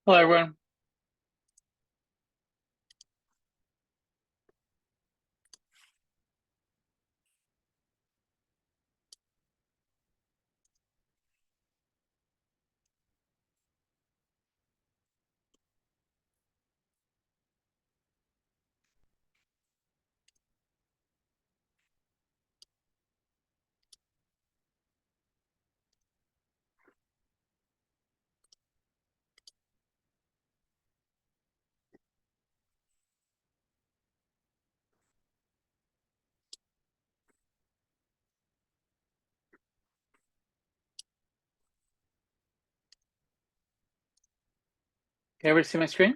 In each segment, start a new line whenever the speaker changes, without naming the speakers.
Hello, everyone. Can everybody see my screen?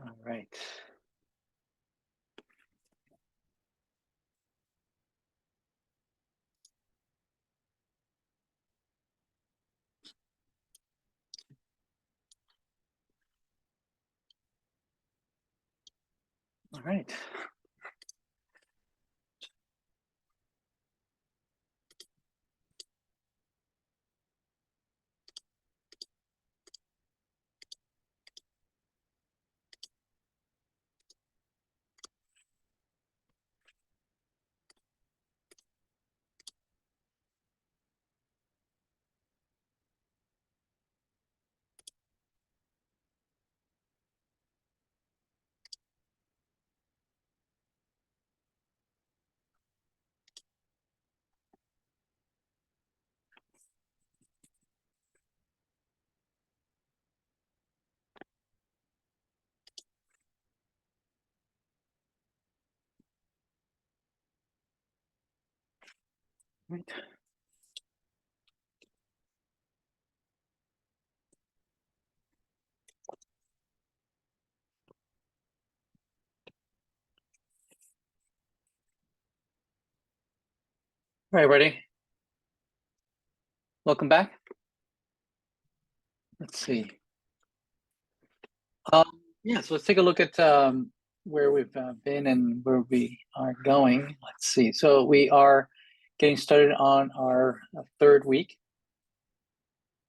All right. All right. Right. All right, everybody. Welcome back. Let's see. Yeah, so let's take a look at where we've been and where we are going. Let's see. So we are getting started on our third week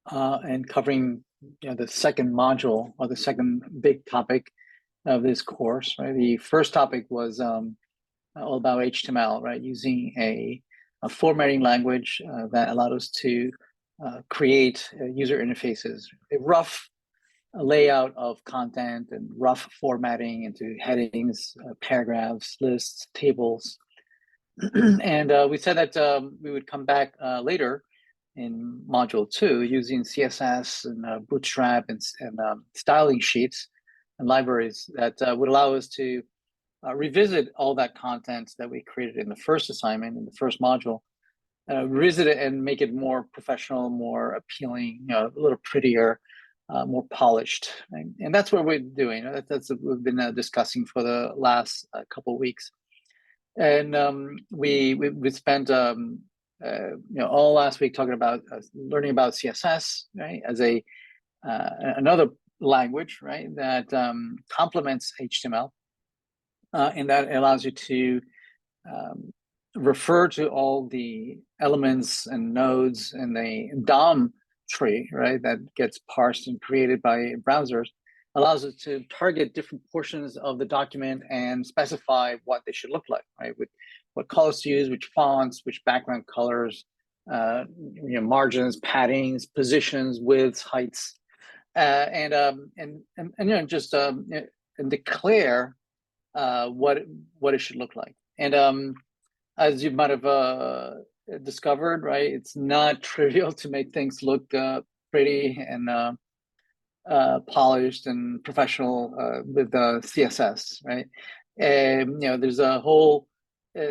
and covering the second module or the second big topic of this course. Right. The first topic was all about HTML, right? Using a formatting language that allowed us to create user interfaces, a rough layout of content and rough formatting into headings, paragraphs, lists, tables. And we said that we would come back later in module 2 using CSS and Bootstrap and styling sheets and libraries that would allow us to revisit all that content that we created in the first assignment, in the first module, revisit it and make it more professional, more appealing, a little prettier, more polished. Right? And that's what we're doing. That's what we've been discussing for the last couple of weeks. And we spent all last week talking about learning about CSS, right, as a another language, right, that complements HTML. And that allows you to refer to all the elements and nodes in the DOM tree, right, that gets parsed and created by browsers, allows us to target different portions of the document and specify what they should look like, right, with what colors to use, which fonts, which background colors, margins, paddings, positions, widths, heights, and just declare what it should look like. And as you might have discovered, right, it's not trivial to make things look pretty and polished and professional with CSS, right? And there's a whole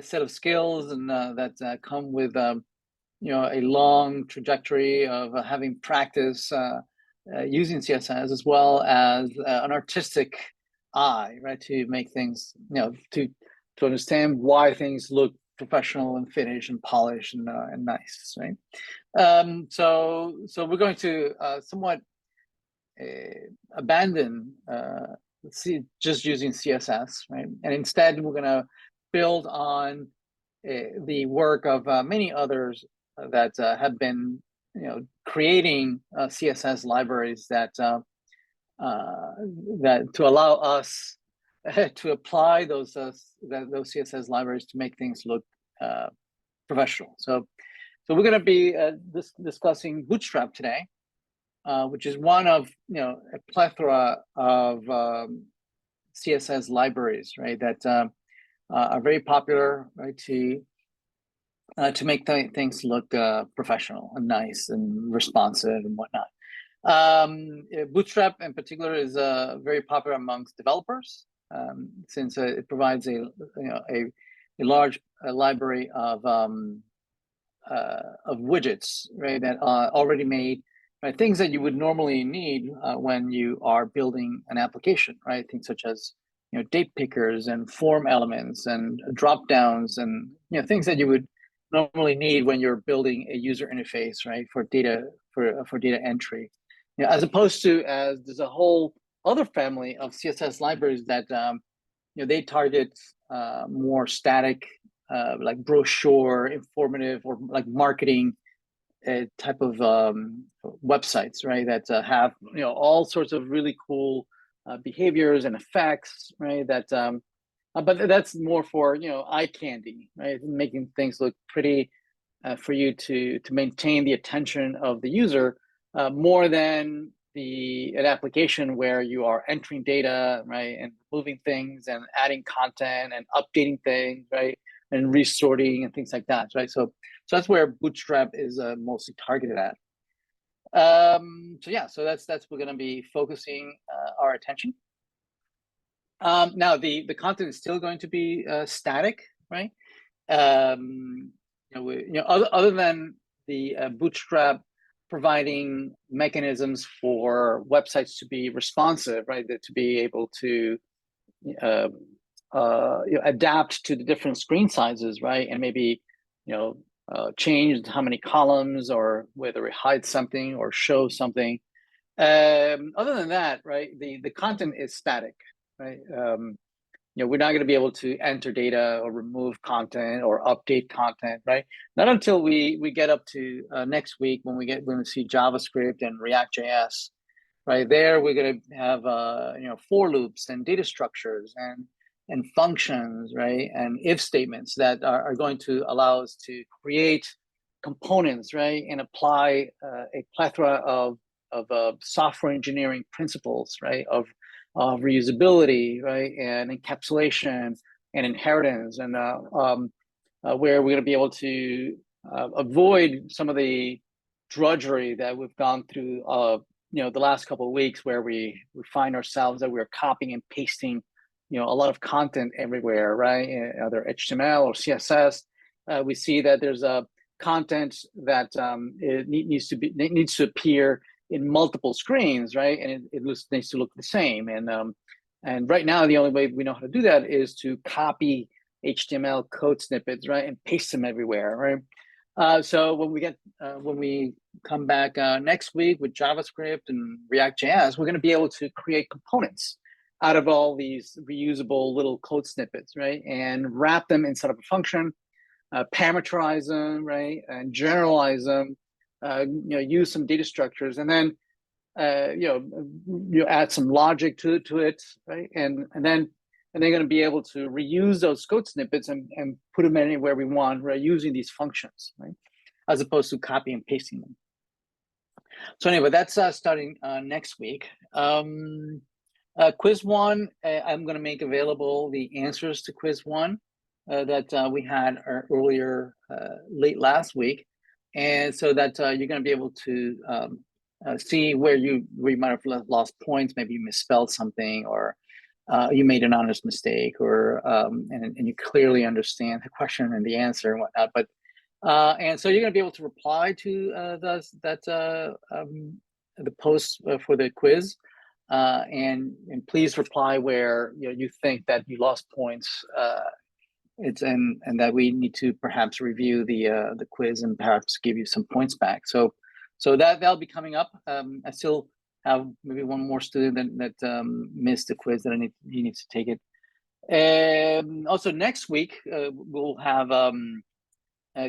set of skills and that come with a long trajectory of having practice using CSS, as well as an artistic eye, right, to make things, to understand why things look professional and finished and polished and nice, right? So we're going to somewhat abandon just using CSS, right? And instead, we're going to build on the work of many others that have been, creating CSS libraries that to allow us to apply those CSS libraries to make things look professional. So we're going to be discussing Bootstrap today, which is one of a plethora of CSS libraries, right? That are very popular, right? To make things look professional and nice and responsive and whatnot. Bootstrap in particular is very popular amongst developers, since it provides a large library of widgets, right, that are already made, right, things that you would normally need when you are building an application, right? Things such as date pickers and form elements and drop downs and things that you would normally need when you're building a user interface, right, for data entry. As opposed to there's a whole other family of CSS libraries that they target more static, like brochure, informative, or like marketing type of websites, right? That have all sorts of really cool behaviors and effects, right? That but that's more for eye candy, right? Making things look pretty for you to maintain the attention of the user, more than an application where you are entering data, right, and moving things and adding content and updating things, right, and resorting and things like that, right? So that's where Bootstrap is mostly targeted at. So that's we're going to be focusing our attention. Now the content is still going to be static, right? Other than the Bootstrap providing mechanisms for websites to be responsive, right? To be able to adapt to the different screen sizes, right? And maybe change how many columns, or whether it hides something or shows something. Other than that, right, the content is static, right? We're not going to be able to enter data or remove content or update content, right? Not until we get up to next week when we see JavaScript and React.js, right? There we're going to have for loops and data structures and functions, right? And if statements that are going to allow us to create components, right? And apply a plethora of software engineering principles, right? Of reusability, right? And encapsulation and inheritance, and where we're going to be able to avoid some of the drudgery that we've gone through the last couple of weeks, where we find ourselves that we're copying and pasting a lot of content everywhere, right? Either HTML or CSS. We see that there's a content that it needs to appear in multiple screens, right? And it needs to look the same. And right now, the only way we know how to do that is to copy HTML code snippets, right, and paste them everywhere, right? So when we come back next week with JavaScript and React.js, we're going to be able to create components out of all these reusable little code snippets, right? And wrap them inside of a function, parameterize them, right, and generalize them. Use some data structures, and then you add some logic to it, right? And then they're going to be able to reuse those code snippets and put them anywhere we want, right? Using these functions, right? As opposed to copy and pasting them. So anyway, that's starting next week. Quiz 1, I'm going to make available the answers to Quiz 1 that we had earlier late last week. And so that you're going to be able to see where you might have lost points, maybe you misspelled something, or you made an honest mistake, or and you clearly understand the question and the answer and whatnot. But and so you're going to be able to reply to the post for the quiz, and please reply where you think that you lost points. And that we need to perhaps review the quiz and perhaps give you some points back. So that'll be coming up. I still have maybe one more student that missed the quiz that he needs to take it. Also next week we'll have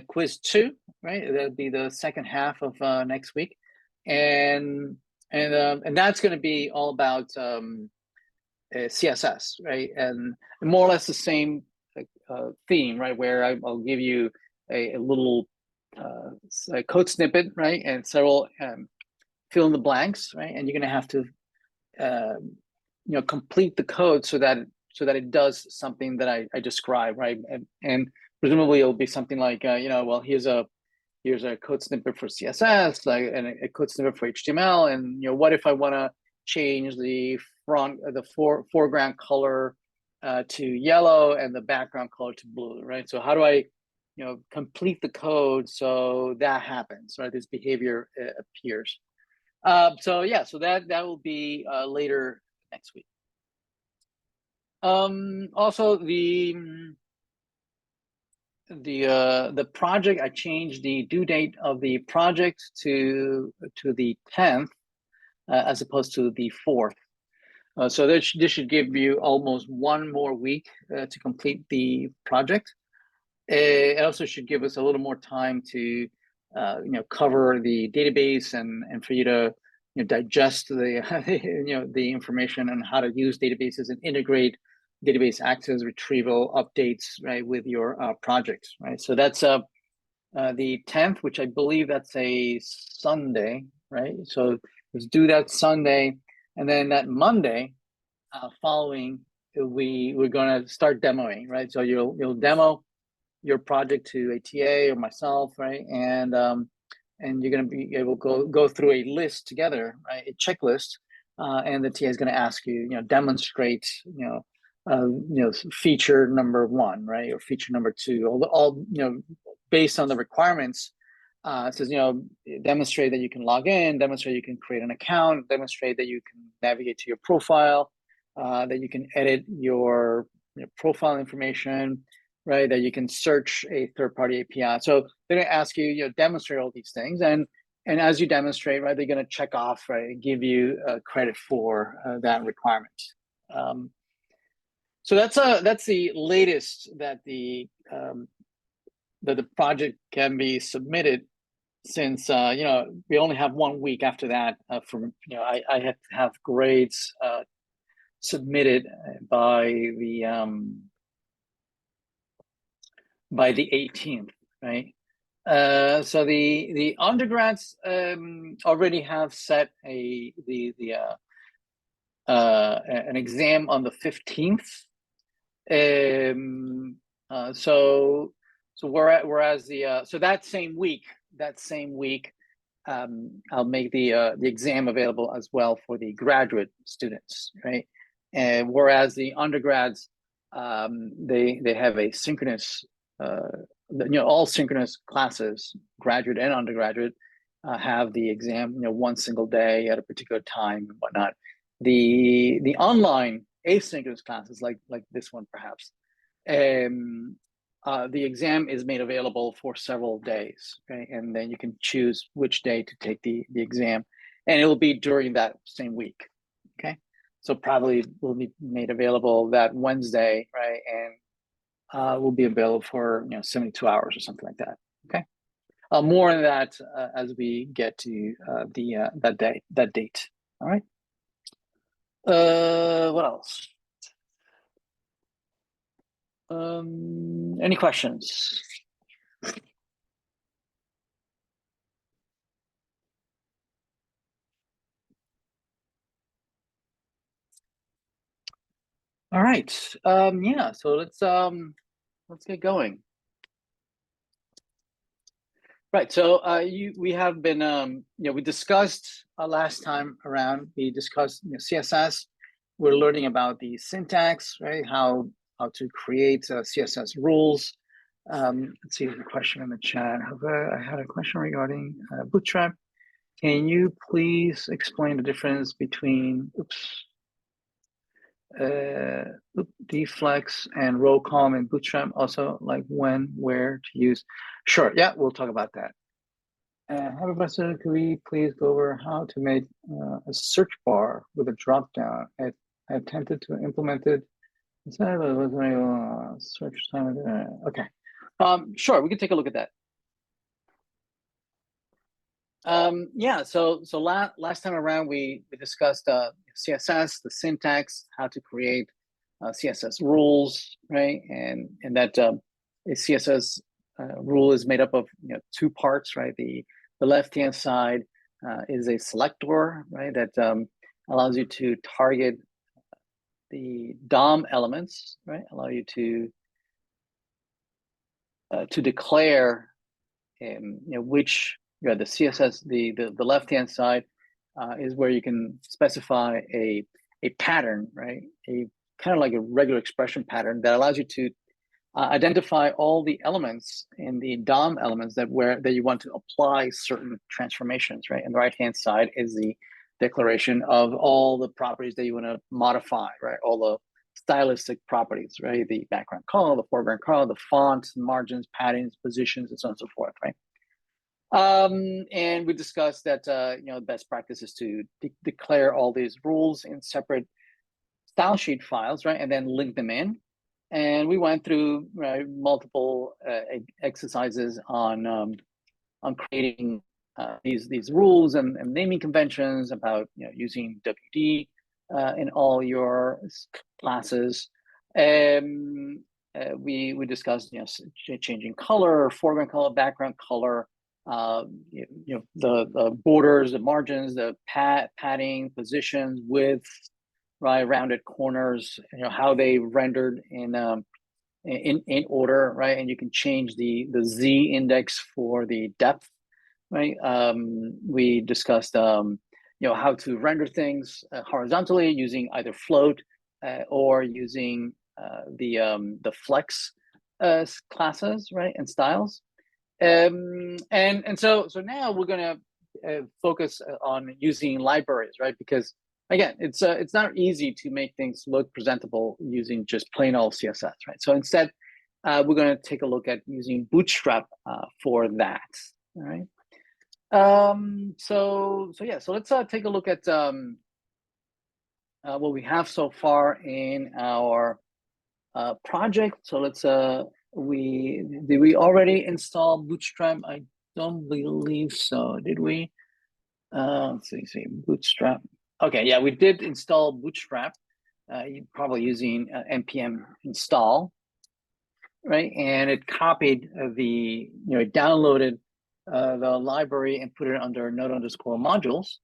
quiz 2, right? That'll be the second half of next week, and that's going to be all about CSS, right? And more or less the same theme, right? Where I'll give you a little a code snippet, right? And several fill in the blanks, right? And you're going to have to complete the code so that it does something that I described, right? And presumably it'll be something like well, here's a code snippet for CSS, like, and a code snippet for HTML, and what if I want to change the foreground color to yellow and the background color to blue, right? So how do I complete the code so that happens, right? This behavior appears. So that will be later next week. Also the project, I changed the due date of the project to the 10th as opposed to the 4th. So this should give you almost one more week to complete the project. It also should give us a little more time to cover the database and for you to digest the the information on how to use databases and integrate database access, retrieval, updates, right, with your projects, right? So that's the 10th, which I believe that's a Sunday, right? So let's do that Sunday, and then that Monday following, we're going to start demoing, right? So you'll demo your project to a TA or myself, right? And you're going to be able to go through a list together, right? A checklist, and the TA is going to ask you, demonstrate, feature number 1, right, or feature number 2, all based on the requirements. It says, demonstrate that you can log in, demonstrate you can create an account, demonstrate that you can navigate to your profile, that you can edit your profile information, right, that you can search a third-party API. So they're going to ask you, demonstrate all these things, and as you demonstrate, right, they're going to check off, right, and give you credit for that requirement. So that's the latest that the project can be submitted, since we only have 1 week after that I have to have grades submitted by the 18th, right? So the undergrads already have set an exam on the 15th. So whereas that same week, I'll make the exam available as well for the graduate students, right? And whereas the undergrads, they have a synchronous, all synchronous classes, graduate and undergraduate, have the exam, one single day at a particular time and whatnot. The online asynchronous classes, like this one perhaps, the exam is made available for several days, okay? And then you can choose which day to take the exam, and it will be during that same week, okay? So probably will be made available that Wednesday, right? And will be available for 72 hours or something like that, okay? More on that as we get to that date. All right. What else? Any questions? All right. Yeah. So let's get going. Right. So we have been we discussed last time around. We discussed CSS. We're learning about the syntax, right? How to create CSS rules. Let's see the question in the chat. I had a question regarding Bootstrap. Can you please explain the difference between deflex and row column in Bootstrap? Also, like when, where to use? Sure. Yeah, we'll talk about that. Hi, Professor. Could we please go over how to make a search bar with a drop down? I attempted to implement it. Instead of a search time. Okay. Sure, we can take a look at that. Yeah, so last time around we discussed CSS, the syntax, how to create CSS rules, right? And that a CSS rule is made up of two parts, right? The left-hand side is a selector, right? That allows you to target the DOM elements, right? Allow you to declare which the CSS, the left-hand side is where you can specify a pattern, right? A kind of like a regular expression pattern that allows you to identify all the elements in the DOM elements that you want to apply certain transformations, right? And the right-hand side is the declaration of all the properties that you want to modify, right? All the stylistic properties, right? The background color, the foreground color, the font, margins, paddings, positions, and so on and so forth, right? And we discussed that the best practice is to declare all these rules in separate style sheet files, right? And then link them in. And we went through multiple exercises on creating these rules and naming conventions about using WD in all your classes. We discussed changing color, foreground color, background color, the borders, the margins, the padding, positions, width, right, rounded corners, how they rendered in order, right? And you can change the Z index for the depth, right? We discussed how to render things horizontally using either float or using the flex classes, right, and styles. And so now we're going to focus on using libraries, right? Because again, it's not easy to make things look presentable using just plain old CSS, right? So instead, we're going to take a look at using Bootstrap for that. All right. So let's take a look at what we have so far in our project. So let's did we already install Bootstrap? I don't believe so. Did we? Let's see, Bootstrap. Okay, yeah, we did install Bootstrap. Probably using npm install, right? And it copied it downloaded the library and put it under node_modules.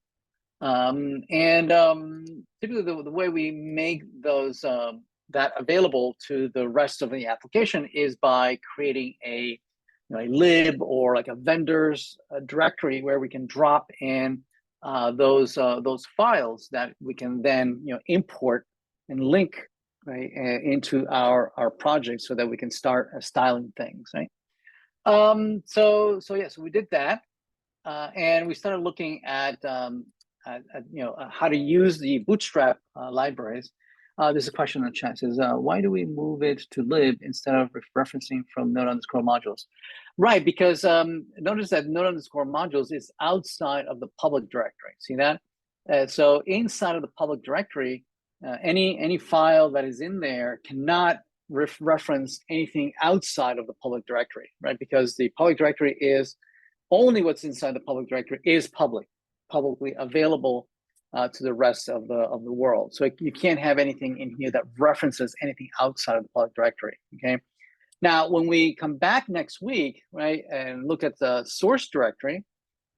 Typically, the way we make those that available to the rest of the application is by creating a lib or like a vendors directory where we can drop in those files that we can then import and link right into our project so that we can start styling things, right? So we did that, and we started looking at how to use the Bootstrap libraries. There's a question in the chat. It says, why do we move it to lib instead of referencing from node_modules? Right, because notice that node_modules is outside of the public directory. See that? So inside of the public directory, any file that is in there cannot reference anything outside of the public directory, right? Because the public directory is only what's inside the public directory is publicly available to the rest of the world. So you can't have anything in here that references anything outside of the public directory, okay? Now, when we come back next week, right, and look at the source directory,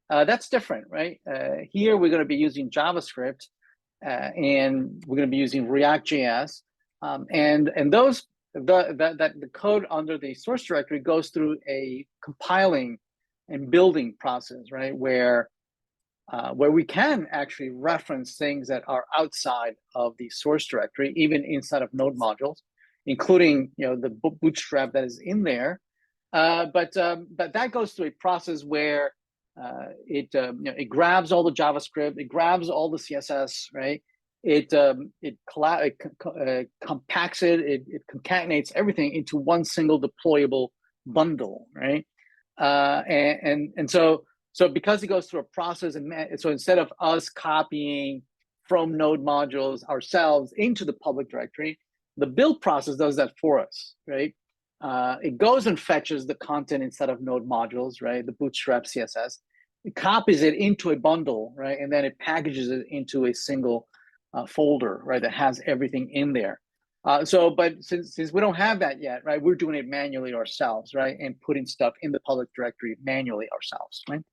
that's different, right? Here, we're going to be using JavaScript, and we're going to be using React.js, and the code under the source directory goes through a compiling and building process, right, where we can actually reference things that are outside of the source directory, even inside of node modules, including the Bootstrap that is in there. But that goes through a process where it grabs all the JavaScript, it grabs all the CSS, right? It compacts it concatenates everything into one single deployable bundle, right? And so So because it goes through a process, and so instead of us copying from node modules ourselves into the public directory, the build process does that for us, right? It goes and fetches the content inside of node modules, right? The Bootstrap CSS. It copies it into a bundle, right? And then it packages it into a single folder, right? That has everything in there. But since we don't have that yet, right? We're doing it manually ourselves, right? And putting stuff in the public directory manually ourselves, right?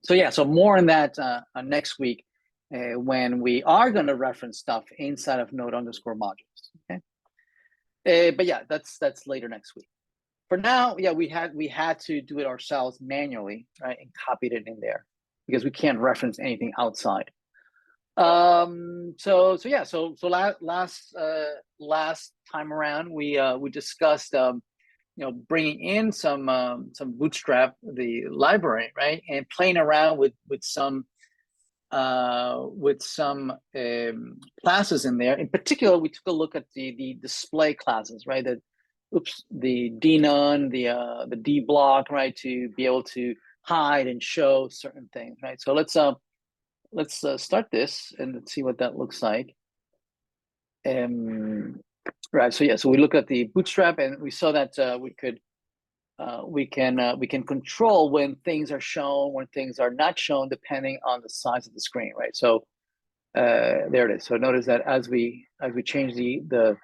So yeah, so more on that next week when we are going to reference stuff inside of node_modules. Okay, but yeah, that's later next week. For now, yeah, we had to do it ourselves manually, right, and copied it in there because we can't reference anything outside. So last time around we discussed bringing in some Bootstrap, the library, right, and playing around with some classes in there. In particular, we took a look at the display classes, right? The dnone, the dblock, right, to be able to hide and show certain things, right? So let's start this and let's see what that looks like. Right. So yeah. So we look at the Bootstrap and we saw that we can control when things are shown, when things are not shown, depending on the size of the screen, right? So there it is. So notice that as we change the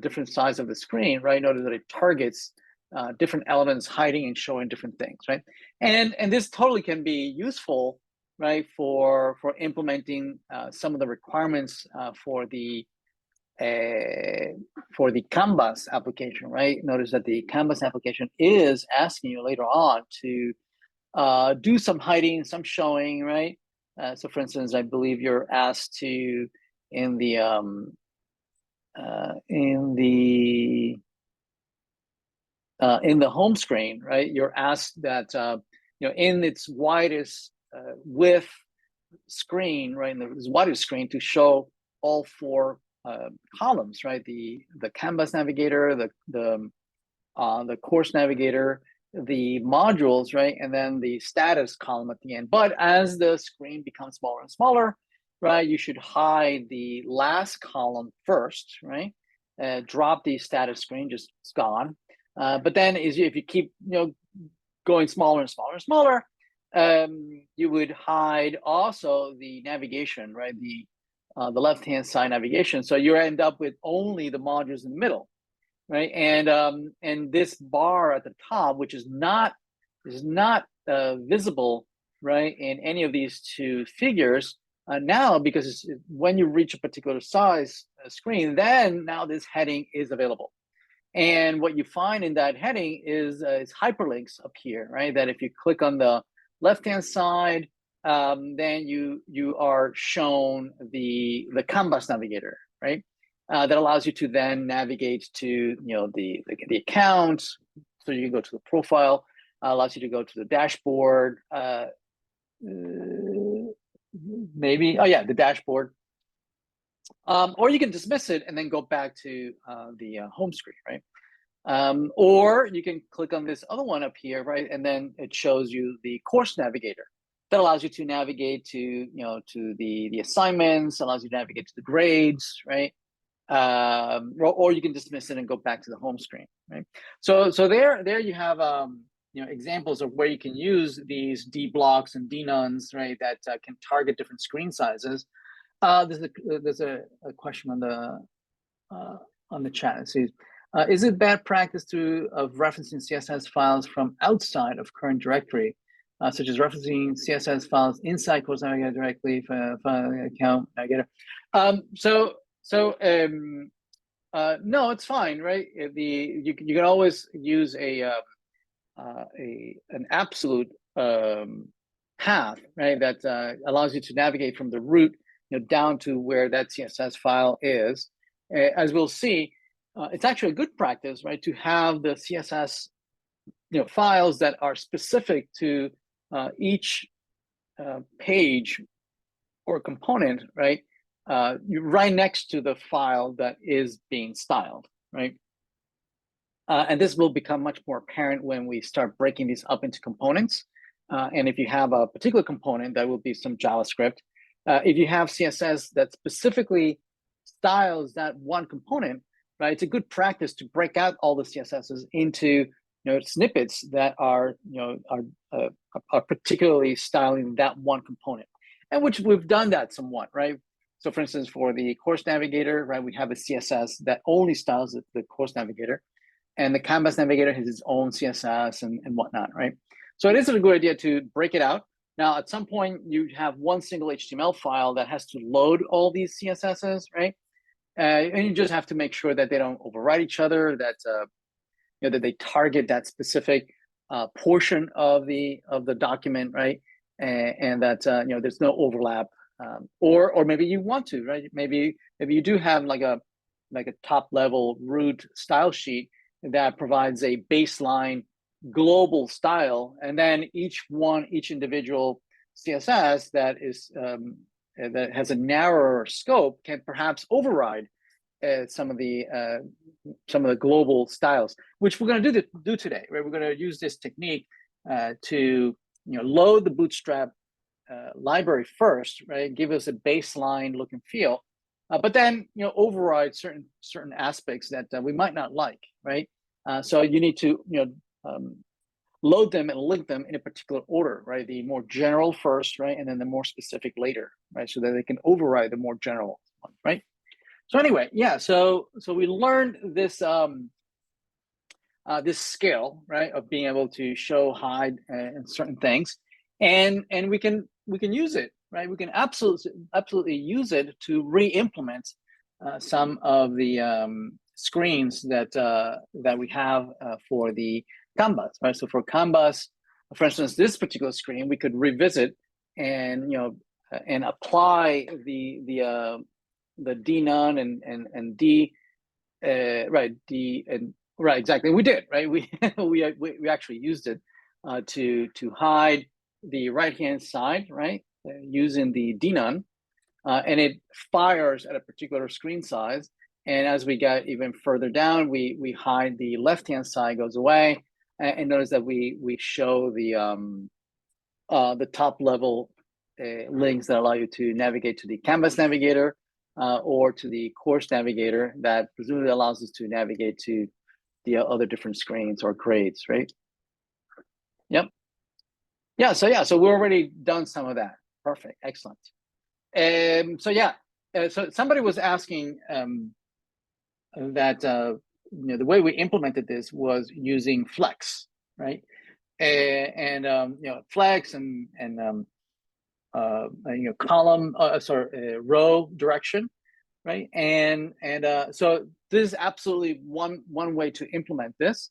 different size of the screen, right? Notice that it targets different elements, hiding and showing different things, right? And this totally can be useful, right, for implementing some of the requirements for the Canvas application, right? Notice that the Canvas application is asking you later on to do some hiding, some showing, right? So for instance, I believe you're asked to in the home screen, right? You're asked that in its widest width screen, right, in the widest screen to show all four columns, right? The Canvas navigator, the course navigator, the modules, right, and then the status column at the end. But as the screen becomes smaller and smaller, right, you should hide the last column first, right? Drop the status screen, just it's gone. But then if you keep going smaller and smaller and smaller, you would hide also the navigation, right? The left-hand side navigation. So you end up with only the modules in the middle, right? And this bar at the top, which is not visible, right, in any of these two figures now, because when you reach a particular size screen, then now this heading is available. And what you find in that heading is hyperlinks up here, right? That if you click on the left-hand side, then you are shown the Canvas navigator, right? That allows you to then navigate to the account, so you can go to the profile. Allows you to go to the dashboard. Maybe the dashboard. Or you can dismiss it and then go back to the home screen, right? Or you can click on this other one up here, right? And then it shows you the course navigator. That allows you to navigate to to the assignments, allows you to navigate to the grades, right? Or you can dismiss it and go back to the home screen, right? So there you have examples of where you can use these D blocks and D nuns, right? That can target different screen sizes. There's a question on the chat. It says, is it bad practice of referencing CSS files from outside of current directory, such as referencing CSS files inside Course Navigator directly for account navigator? No, it's fine, right? You can always use an absolute path, right? That allows you to navigate from the root, down to where that CSS file is. As we'll see, it's actually a good practice, right, to have the CSS, files that are specific to each page or component, right? You're right next to the file that is being styled, right? And this will become much more apparent when we start breaking these up into components. And if you have a particular component, that will be some JavaScript. If you have CSS that specifically styles that one component, right, it's a good practice to break out all the CSSs into snippets that are are particularly styling that one component, and which we've done that somewhat, right? So, for instance, for the course navigator, right, we have a CSS that only styles the course navigator, and the Canvas navigator has its own CSS and whatnot, right? So it is a good idea to break it out. Now, at some point, you have one single HTML file that has to load all these CSSs, right? And you just have to make sure that they don't override each other, that that they target that specific portion of the document, right? And that there's no overlap, or maybe you want to, right? Maybe you do have like a top level root style sheet that provides a baseline global style, and then each individual CSS that is that has a narrower scope can perhaps override some of the global styles, which we're going to do today. Right, we're going to use this technique to load the Bootstrap library first, right? Give us a baseline look and feel, but then override certain aspects that we might not like, right? So you need to load them and link them in a particular order, right? The more general first, right, and then the more specific later, right? So that they can override the more general one, right? So anyway, yeah. So we learned this this skill, right, of being able to show, hide, and certain things, and we can use it, right? We can absolutely use it to re-implement some of the screens that we have for the Canvas, right? So for Canvas, for instance, this particular screen, we could revisit and and apply the D none and D right, D and right, exactly. We did, right? We we actually used it to hide the right hand side, right, using the D none, and it fires at a particular screen size. And as we get even further down, we hide the left hand side, goes away, and notice that we show the top level links that allow you to navigate to the Canvas navigator or to the course navigator that presumably allows us to navigate to the other different screens or grades, right? Yep. Yeah. So we've already done some of that. Perfect. Excellent. So yeah. So somebody was asking that the way we implemented this was using Flex, right? And Flex and column, row direction, right? And so this is absolutely one way to implement this.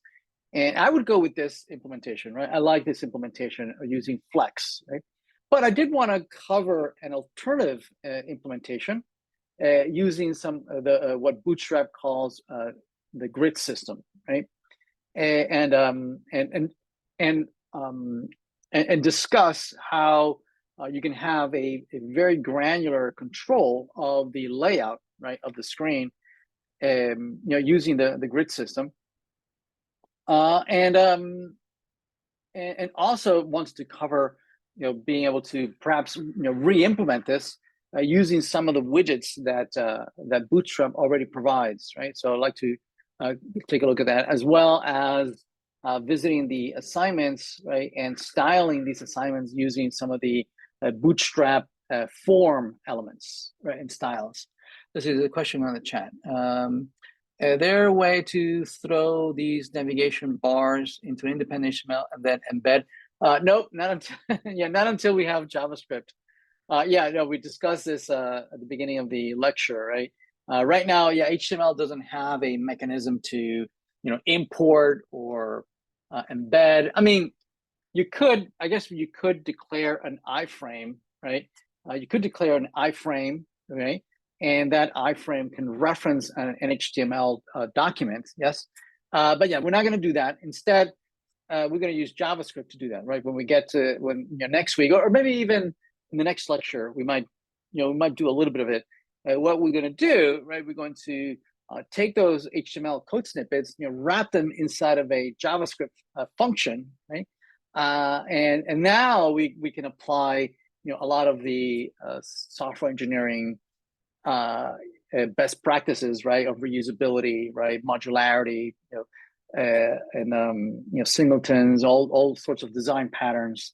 And I would go with this implementation, right? I like this implementation using Flex, right? But I did want to cover an alternative implementation using some of the what Bootstrap calls the grid system, right? And discuss how you can have a very granular control of the layout, right, of the screen, using the grid system, and also wants to cover, being able to perhaps re-implement this using some of the widgets that Bootstrap already provides, right? So I'd like to take a look at that, as well as visiting the assignments, right, and styling these assignments using some of the Bootstrap form elements, right, and styles. This is a question on the chat. Is there a way to throw these navigation bars into independent HTML and then embed? Nope, not until not until we have JavaScript. We discussed this at the beginning of the lecture, right? Right now, HTML doesn't have a mechanism to import or embed. I mean, I guess you could declare an iframe, right? You could declare an iframe, right? And that iframe can reference an HTML document, yes. But yeah, we're not going to do that. Instead, we're going to use JavaScript to do that, right? When we get to next week, or maybe even in the next lecture, we might do a little bit of it. What we're going to do, right? We're going to take those HTML code snippets, wrap them inside of a JavaScript function, right? And now we can apply a lot of the software engineering best practices, right, of reusability, right, modularity, and singletons, all sorts of design patterns,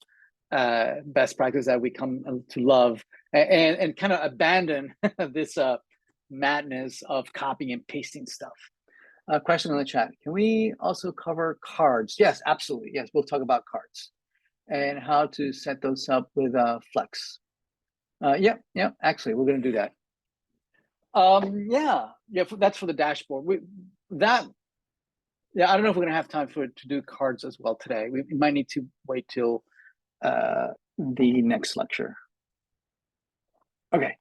best practices that we come to love, and kind of abandon this madness of copying and pasting stuff. Question in the chat: can we also cover cards? Yes, absolutely. Yes, we'll talk about cards and how to set those up with Flex. Yeah. Actually, we're going to do that. Yeah. That's for the dashboard. I don't know if we're going to have time to do cards as well today. We might need to wait till the next lecture. Okay.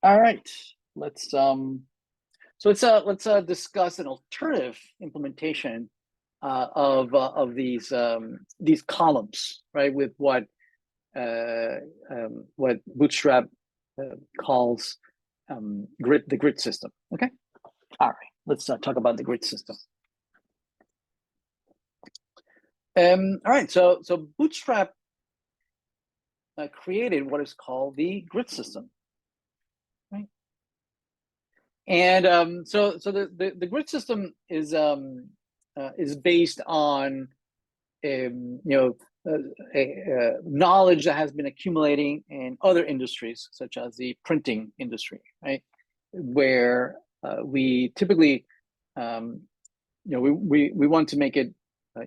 All right. Let's discuss an alternative implementation of these columns, right? With what Bootstrap calls the grid system. Okay. All right. Let's talk about the grid system. All right. So Bootstrap created what is called the grid system. And so the grid system is based on knowledge that has been accumulating in other industries, such as the printing industry, right? Where we typically we want to make it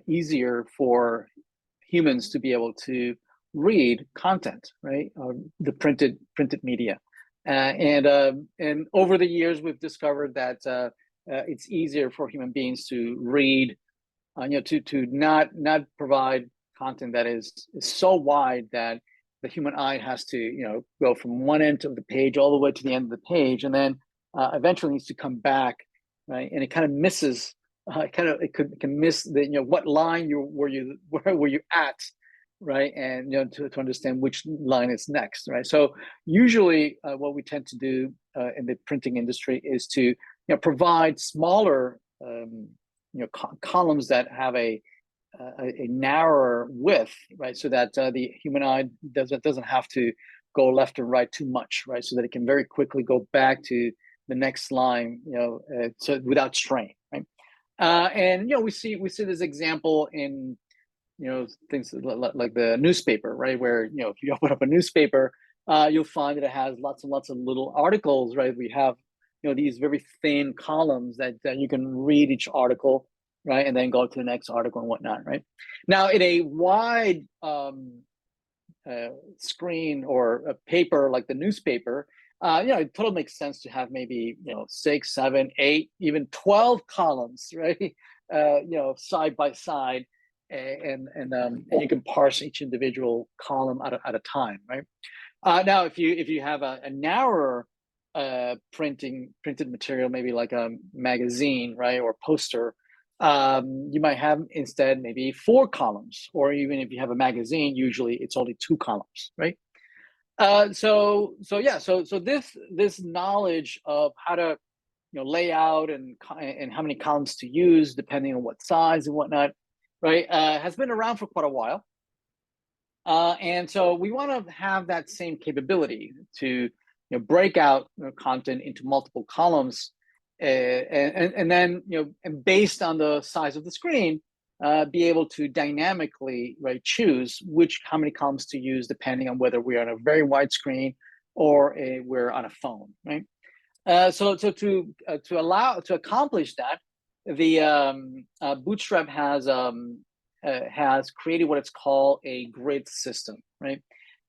easier for humans to be able to read content, right? The printed media. And over the years, we've discovered that it's easier for human beings to read, to not provide content that is so wide that the human eye has to, go from one end of the page all the way to the end of the page, and then eventually needs to come back, right? And it kind of misses, it can miss the, what line were you at, right? And to understand which line is next, right? So usually what we tend to do in the printing industry is to provide smaller columns that have a narrower width, right? So that the human eye doesn't have to go left and right too much, right? So that it can very quickly go back to the next line, so without strain, right? And we see this example in things like the newspaper, right? Where if you open up a newspaper, you'll find that it has lots and lots of little articles, right? We have these very thin columns that you can read each article, right, and then go to the next article and whatnot, right? Now, in a wide screen or a paper like the newspaper, it totally makes sense to have maybe 6, 7, 8, even 12 columns, right? Side by side. And you can parse each individual column at a time, right? Now, if you have a narrower printed material, maybe like a magazine, right, or poster, you might have instead maybe 4 columns, or even if you have a magazine, usually it's only 2 columns, right? So this knowledge of how to lay out and how many columns to use depending on what size and whatnot, right, has been around for quite a while. And so we want to have that same capability to break out content into multiple columns, and then and based on the size of the screen, be able to dynamically choose how many columns to use depending on whether we're on a very wide screen or we're on a phone, right? So to accomplish that, the Bootstrap has created what it's called a grid system, right?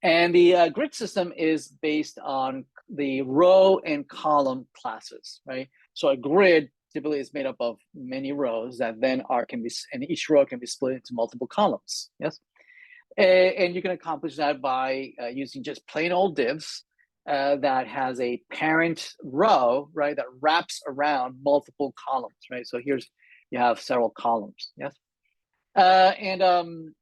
And the grid system is based on the row and column classes, right? So a grid typically is made up of many rows that then and each row can be split into multiple columns, yes? And you can accomplish that by using just plain old divs that has a parent row, right, that wraps around multiple columns, right? So you have several columns, yes? And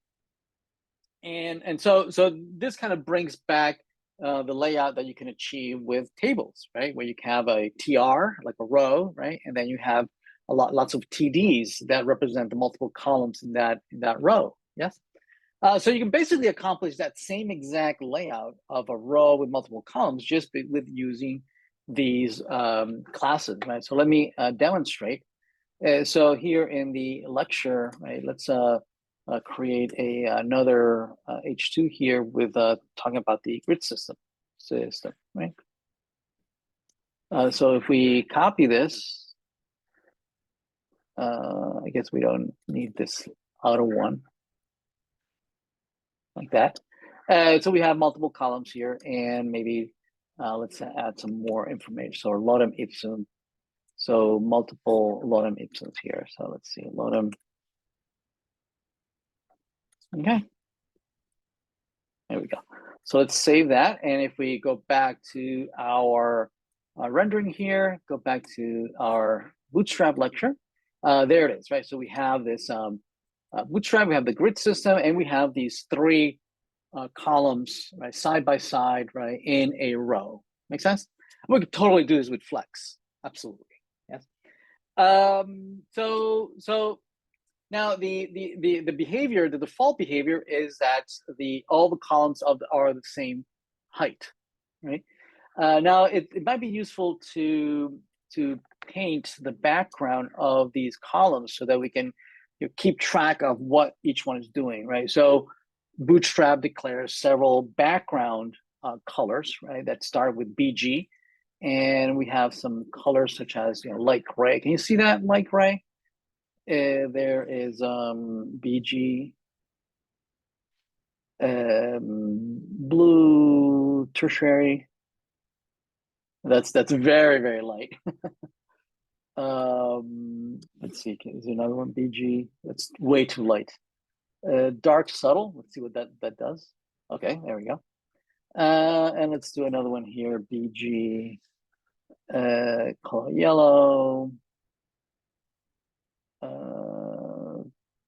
so this kind of brings back the layout that you can achieve with tables, right? Where you can have a TR, like a row, right? And then you have lots of TDs that represent the multiple columns in that row. Yes. So you can basically accomplish that same exact layout of a row with multiple columns just with using these classes, right? So let me demonstrate. So here in the lecture, right, let's create another H2 here with talking about the grid system, right? So if we copy this, I guess we don't need this outer one like that. So we have multiple columns here, and maybe let's add some more information. So lodem ipsum. So multiple lodem ipsums here. So let's see, lodem. Okay. There we go. So let's save that. And if we go back to our rendering here, go back to our Bootstrap lecture, there it is, right? So we have this Bootstrap, we have the grid system, and we have these three columns, right, side by side, right, in a row. Make sense? We could totally do this with Flex. Absolutely. Yes. So now the behavior, the default behavior is that all the columns are the same height, right? Now it might be useful to paint the background of these columns so that we can keep track of what each one is doing, right? So Bootstrap declares several background colors, right, that start with BG, and we have some colors such as light gray. Can you see that light gray? There is BG, blue tertiary. That's very, very light. Let's see, is there another one? BG, that's way too light. Dark subtle, let's see what that does. Okay, there we go. And let's do another one here, BG, color yellow.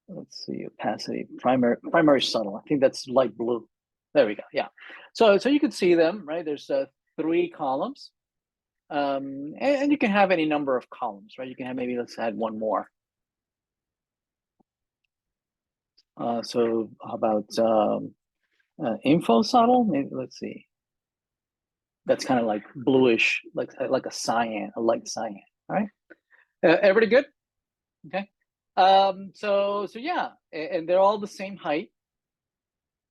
Let's see, opacity, primary subtle. I think that's light blue. There we go. Yeah. So you can see them, right? There's three columns, and you can have any number of columns, right? You can have, maybe let's add one more. So how about info subtle? Maybe, let's see. That's kind of like bluish, like a cyan, a light cyan. All right. Everybody good? Okay. So yeah, and they're all the same height,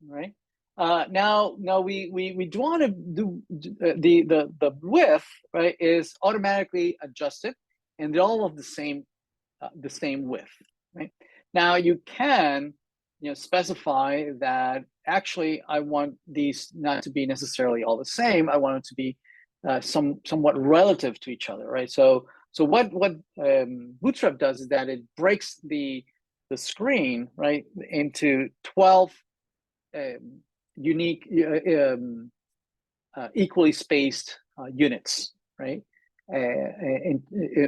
right? Now we do want to do the width, right, is automatically adjusted, and they're all of the same width, right? Now you can specify that actually I want these not to be necessarily all the same. I want it to be somewhat relative to each other, right? So what Bootstrap does is that it breaks the screen, right, into 12 unique, equally spaced units, right?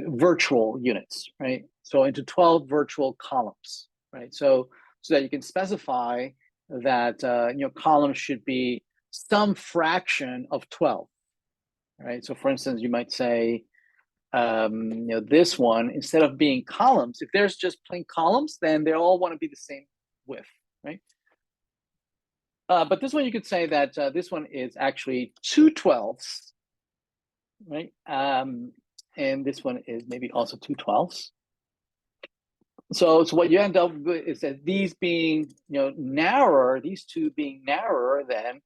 Virtual units, right? So into 12 virtual columns, right? So that you can specify that columns should be some fraction of 12, right? So for instance, you might say, this one, instead of being columns, if there's just plain columns, then they all want to be the same width, right? But this one, you could say that this one is actually 2 12ths, right? And this one is maybe also 2 12ths. So what you end up with is that these being narrower, these two being narrower than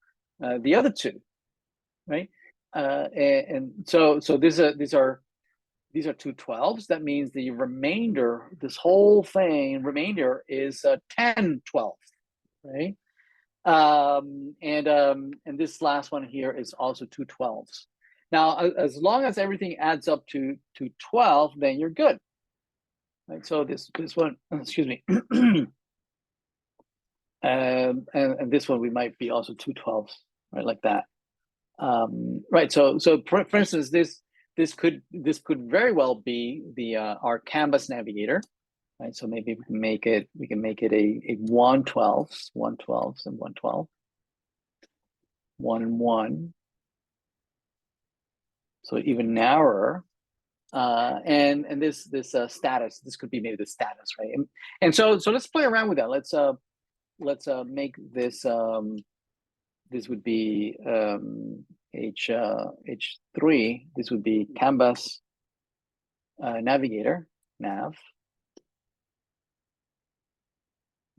the other two, right? And so these are 2 12ths. That means the remainder, this whole thing, remainder is 10 12ths, right? And this last one here is also 2 12ths. Now, as long as everything adds up to 12, then you're good. Right? So this one, excuse me, and this one we might be also 2 12ths, right, like that. Right. So for instance, this could very well be the our canvas navigator. Right, so maybe we can make it a 1 12ths, 1 12ths, and 1 12. 1 and 1. So even narrower. And this status, this could be maybe the status, right? And so let's play around with that. Let's make this this would be H3. This would be canvas navigator nav.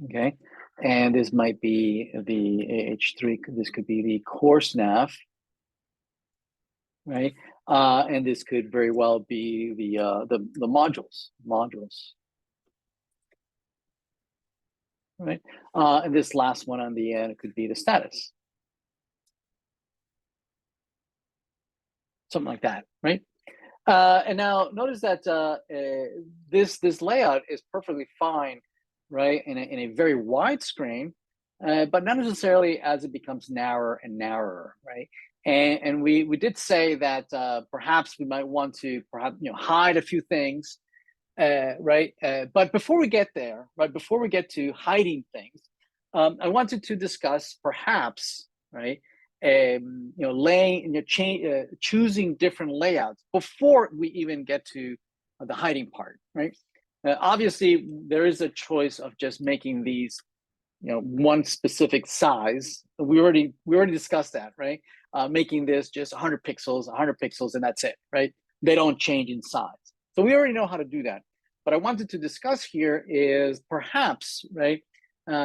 Okay, and this might be the H3. This could be the course nav, right? And this could very well be the modules, right? And this last one on the end could be the status, something like that, right? And now notice that this layout is perfectly fine, right? In a very wide screen, but not necessarily as it becomes narrower and narrower, right? And we did say that perhaps we might want to hide a few things, right? But before we get there, right, before we get to hiding things, I wanted to discuss perhaps, right, choosing different layouts before we even get to the hiding part, right? Obviously, there is a choice of just making these, one specific size. We already discussed that, right? Making this just 100 pixels, and that's it, right? They don't change in size. So we already know how to do that. What I wanted to discuss here is perhaps, right,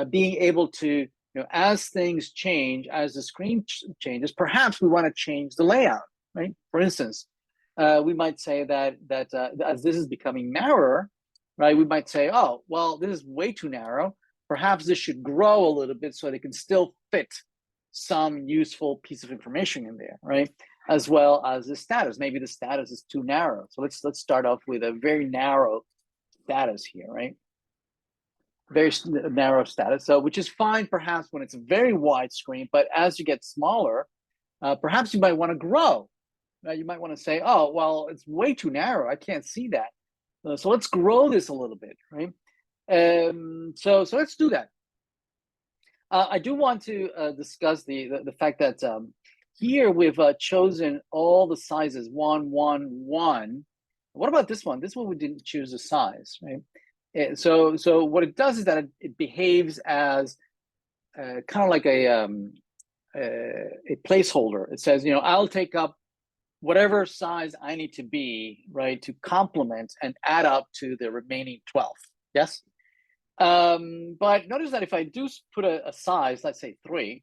being able to, as things change, as the screen changes, perhaps we want to change the layout, right? For instance, we might say that as this is becoming narrower, right, we might say, oh, well, this is way too narrow. Perhaps this should grow a little bit so they can still fit some useful piece of information in there, right? As well as the status. Maybe the status is too narrow. So let's start off with a very narrow status here, right? Very narrow status, so which is fine perhaps when it's a very wide screen, but as you get smaller, perhaps you might want to grow. You might want to say, oh, well, it's way too narrow. I can't see that. So let's grow this a little bit, right? So let's do that. I do want to discuss the fact that here we've chosen all the sizes 1, 1, 1. What about this one? This one we didn't choose a size, right? So what it does is that it behaves as kind of like a placeholder. It says, I'll take up whatever size I need to be, right, to complement and add up to the remaining 12. Yes. But notice that if I do put a size, let's say 3,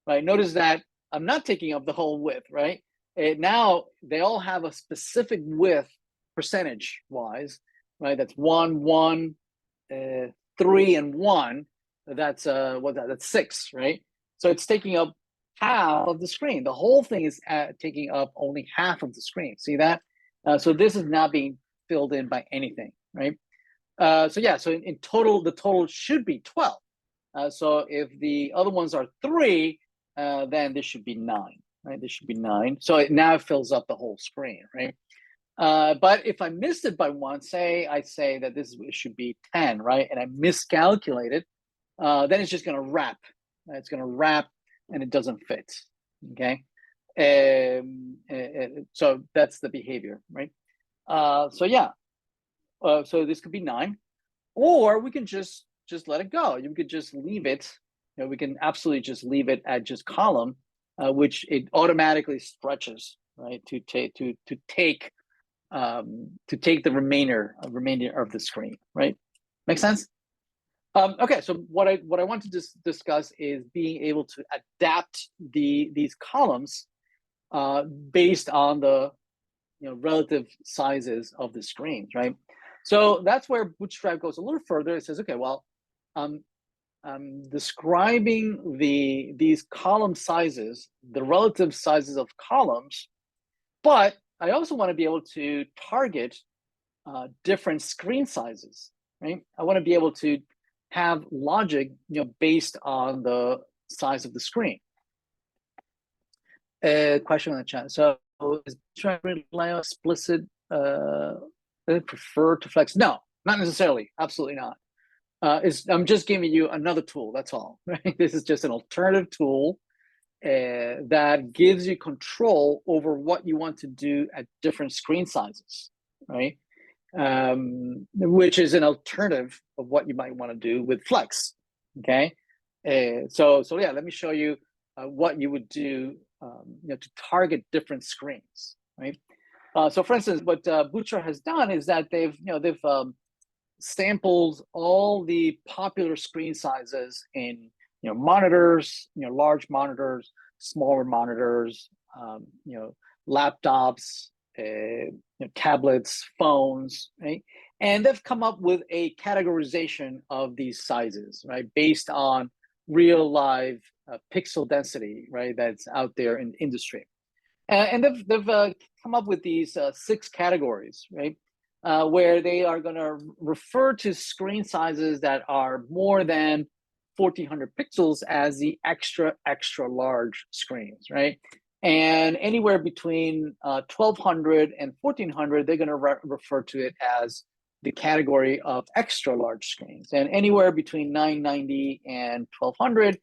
right, notice that I'm not taking up the whole width, right? Now they all have a specific width percentage wise, right? That's 1, 1, 3, and 1. That's that's 6, right? So it's taking up half of the screen. The whole thing is taking up only half of the screen. See that? So this is not being filled in by anything, right? So yeah, so in total, the total should be 12. So if the other ones are 3, then this should be 9, right? This should be 9. So now it fills up the whole screen, right? But if I missed it by 1, I say that this should be 10, right? And I miscalculated, then it's just going to wrap. It's going to wrap, and it doesn't fit. Okay, so that's the behavior, right? So yeah. So this could be 9, or we can just let it go. You could just leave it. We can absolutely just leave it at just column, which it automatically stretches, right? To take the remainder of the screen, right? Make sense? Okay, so what I want to discuss is being able to adapt these columns based on the relative sizes of the screens, right? So that's where Bootstrap goes a little further. It says, okay, well, describing these column sizes, the relative sizes of columns, but I also want to be able to target different screen sizes, right? I want to be able to have logic, based on the size of the screen. Question in the chat. So is layout explicit? Prefer to flex? No, not necessarily. Absolutely not. I'm just giving you another tool. That's all. Right? This is just an alternative tool that gives you control over what you want to do at different screen sizes, right? Which is an alternative of what you might want to do with Flex. Okay, so yeah, let me show you what you would do, to target different screens, right? So, for instance, what Bootstrap has done is that they've sampled all the popular screen sizes in monitors, large monitors, smaller monitors, laptops, tablets, phones, right? And they've come up with a categorization of these sizes, right, based on real live pixel density, right, that's out there in the industry. And they've come up with these 6 categories, right, where they are going to refer to screen sizes that are more than 1400 pixels as the extra large screens, right? And anywhere between 1200 and 1400, they're going to refer to it as the category of extra large screens. And anywhere between 990 and 1200,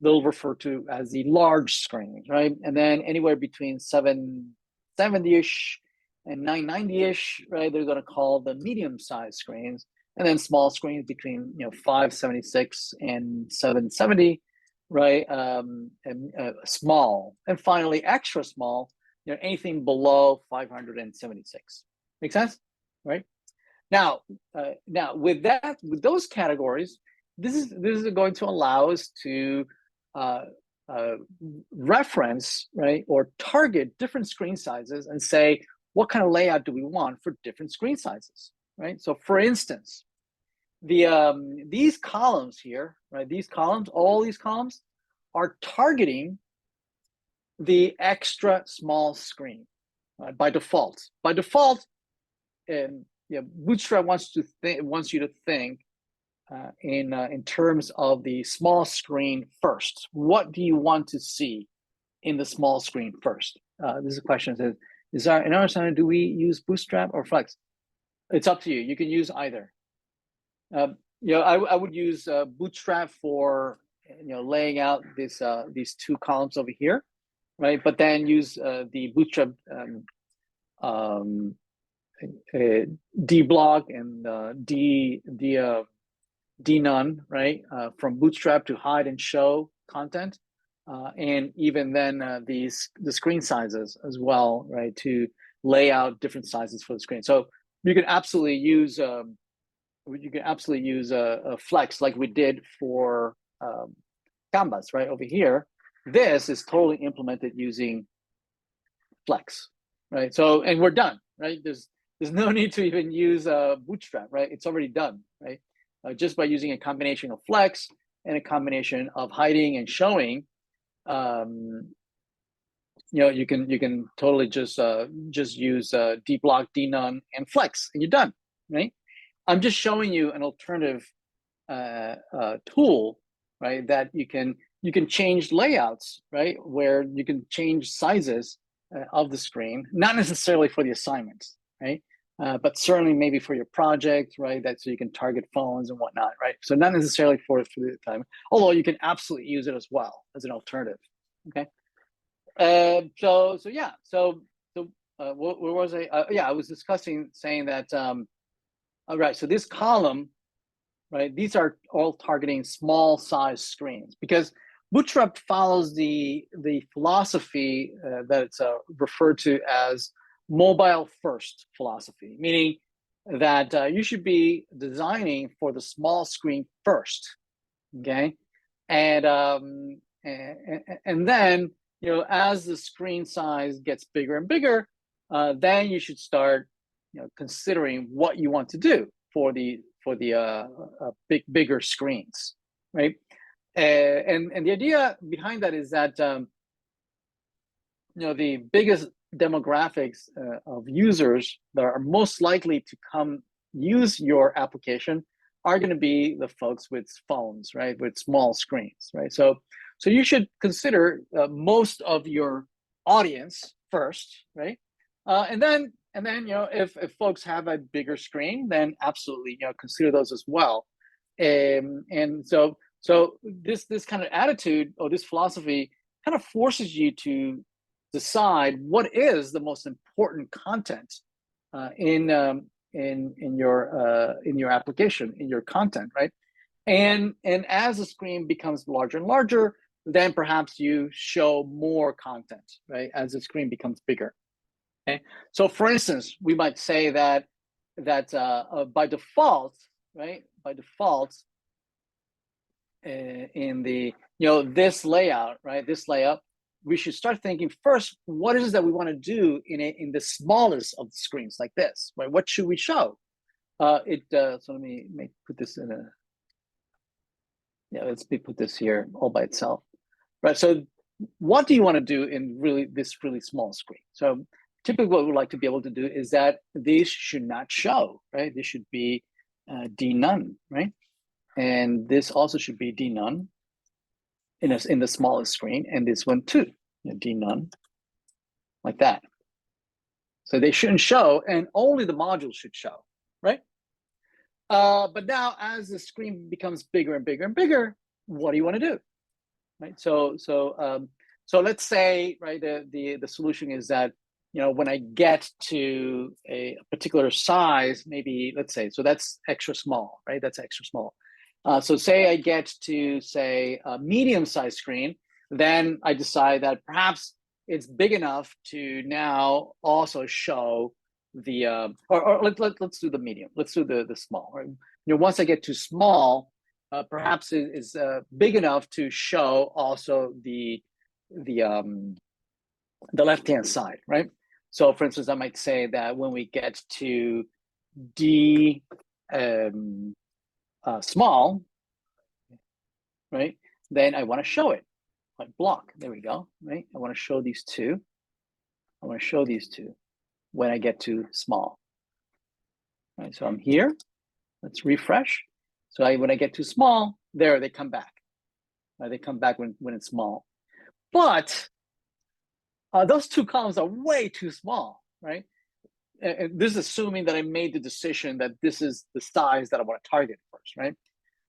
they'll refer to as the large screens, right? And then anywhere between 770-ish and 990-ish, right, they're going to call the medium-sized screens. And then small screens between 576 and 770, right? And small. And finally, extra small, anything below 576. Make sense? Right? Now, with those categories, this is going to allow us to reference, right, or target different screen sizes and say, what kind of layout do we want for different screen sizes, right? So, for instance, these columns here, right, all these columns are targeting the extra small screen, right, by default. By default, Bootstrap wants you to think in terms of the small screen first. What do you want to see in the small screen first? This is a question that says, in our understanding, do we use Bootstrap or Flex? It's up to you. You can use either. I would use Bootstrap for laying out this these 2 columns over here, right? But then use the Bootstrap dblock and dnone, right, from Bootstrap to hide and show content, and even then the screen sizes as well, right, to lay out different sizes for the screen. So you can absolutely use a Flex like we did for Canvas, right, over here. This is totally implemented using Flex, right? So, and we're done, right? There's no need to even use Bootstrap, right? It's already done, right? Just by using a combination of Flex and a combination of hiding and showing, you can totally just use dblock, dnone, and Flex, and you're done, right? I'm just showing you an alternative tool, right? That you can change layouts, right? Where you can change sizes of the screen, not necessarily for the assignments, right? But certainly maybe for your project, right? That so you can target phones and whatnot, right? So not necessarily for the time, although you can absolutely use it as well as an alternative. Okay. So what was I? I was saying that. All right. So this column, right? These are all targeting small size screens because Bootstrap follows the philosophy that's referred to as mobile first philosophy, meaning that you should be designing for the small screen first, okay? And then as the screen size gets bigger and bigger, then you should start considering what you want to do for the bigger screens, right? And the idea behind that is that the biggest demographics of users that are most likely to come use your application are going to be the folks with phones, right, with small screens, right? So you should consider most of your audience first, right? And then if folks have a bigger screen, then absolutely consider those as well. And so this kind of attitude or this philosophy kind of forces you to decide what is the most important content in your application, in your content, right? And as the screen becomes larger and larger, then perhaps you show more content, right? As the screen becomes bigger. Okay. So for instance, we might say that by default, right? By default, in the this layout, right? This layout, we should start thinking first, what is it that we want to do in the smallest of the screens like this, right? What should we show? So let me put this in a, let's put this here all by itself, right? So what do you want to do in this really small screen? So typically what we like to be able to do is that these should not show, right? This should be D none, right? And this also should be D none in the smallest screen, and this one too, D none, like that. So they shouldn't show, and only the modules should show, right? But now, as the screen becomes bigger and bigger and bigger, what do you want to do, right? So let's say, right, the solution is that when I get to a particular size, maybe let's say, so that's extra small, right? That's extra small. So say I get to, say, a medium-sized screen, then I decide that perhaps it's big enough to now also show the, or let's do the medium. Let's do the small. Right? Once I get to small, perhaps it is big enough to show also the left-hand side, right? So for instance, I might say that when we get to D small, right? Then I want to show it, like block. There we go, right? I want to show these two. I want to show these two when I get to small. Right, so I'm here. Let's refresh. So when I get to small, there they come back. They come back when it's small. But those two columns are way too small, right? And this is assuming that I made the decision that this is the size that I want to target first, right?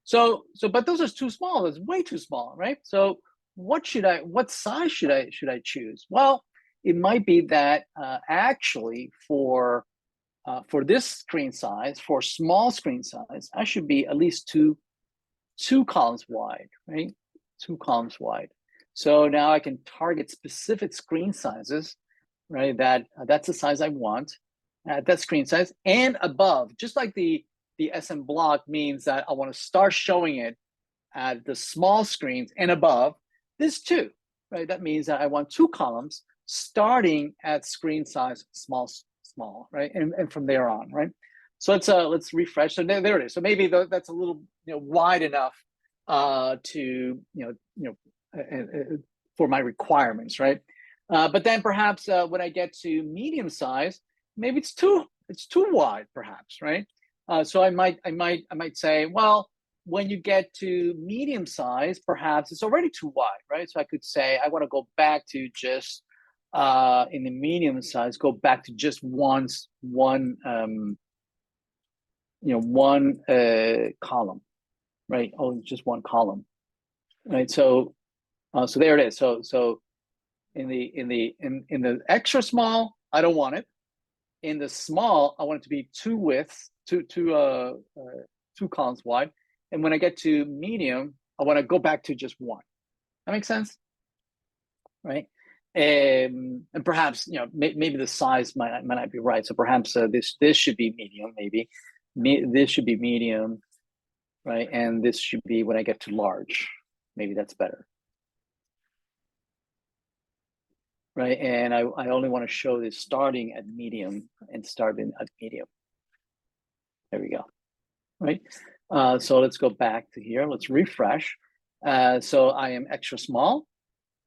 So, but those are too small. It's way too small, right? So, what size should I choose? Well, it might be that actually for this screen size, for small screen size, I should be at least two columns wide, right? 2 columns wide. So now I can target specific screen sizes, right? That's the size I want at that screen size and above, just like the SM block means that I want to start showing it at the small screens and above. This too, right? That means that I want 2 columns starting at screen size small, right? And from there on, right? So let's refresh. So there it is. So maybe that's a little wide enough to for my requirements, right? But then perhaps when I get to medium size, maybe it's too wide, perhaps, right? So I might say, well, when you get to medium size, perhaps it's already too wide, right? So I could say I want to go back to just in the medium size, go back to just one column, right? Oh, just one column, right? So there it is. So in the extra small, I don't want it. In the small, I want it to be 2 widths, two columns wide. And when I get to medium, I want to go back to just 1. That makes sense, right? And perhaps maybe the size might not be right. So perhaps this should be medium. Maybe this should be medium, right? And this should be when I get to large. Maybe that's better, right? And I only want to show this starting at medium and starting at medium. There we go, right? So let's go back to here. Let's refresh. So I am extra small,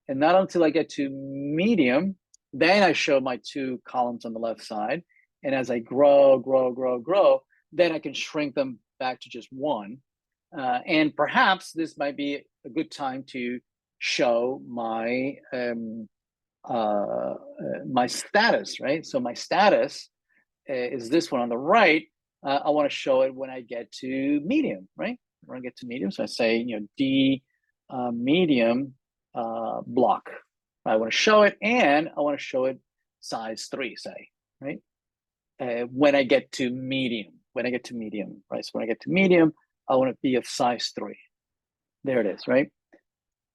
and not until I get to medium, then I show my 2 columns on the left side. And as I grow, then I can shrink them back to just 1. And perhaps this might be a good time to show my my status, right? So my status is this one on the right. I want to show it when I get to medium, right? When I get to medium, so I say D medium, block. I want to show it, and I want to show it size 3, say, right? When I get to medium, right? So when I get to medium, I want it to be of size 3. There it is, right?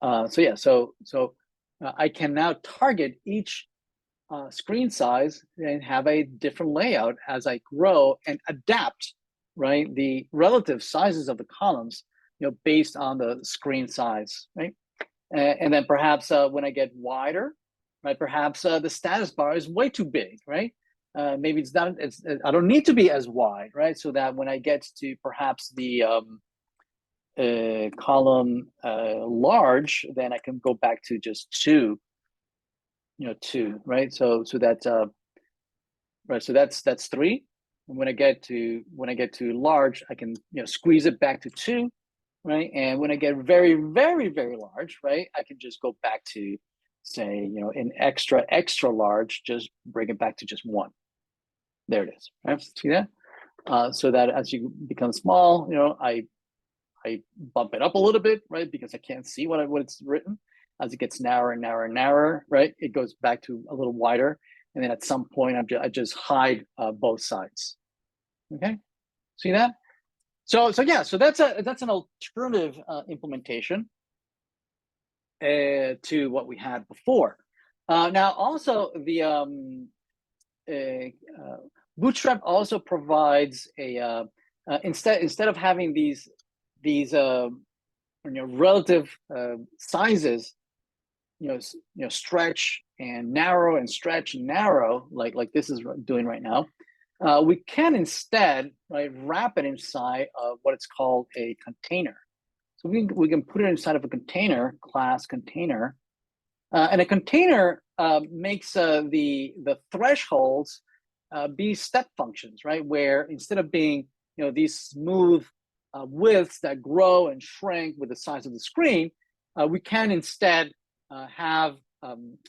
So I can now target each screen size and have a different layout as I grow and adapt, right, the relative sizes of the columns, based on the screen size, right? And then perhaps when I get wider, right, perhaps the status bar is way too big, right? Maybe it's not. I don't need to be as wide, right? So that when I get to perhaps the column large, then I can go back to just 2, 2, right? So that's right. So that's 3. And when I get to large, I can squeeze it back to 2, right? And when I get very, very, very large, right, I can just go back to, say, an extra, extra large, just bring it back to just 1. There it is, right? See that? So that as you become small, I bump it up a little bit, right? Because I can't see what it's written. As it gets narrower and narrower and narrower, right? It goes back to a little wider. And then at some point, I just hide both sides. Okay, see that? So that's an alternative implementation to what we had before. Now, also the Bootstrap also provides a instead of having these relative sizes, stretch and narrow and stretch and narrow, like this is doing right now. We can instead, right, wrap it inside of what it's called a container. So we can put it inside of a container, class container, and a container makes the thresholds be step functions, right? Where instead of being these smooth widths that grow and shrink with the size of the screen, we can instead have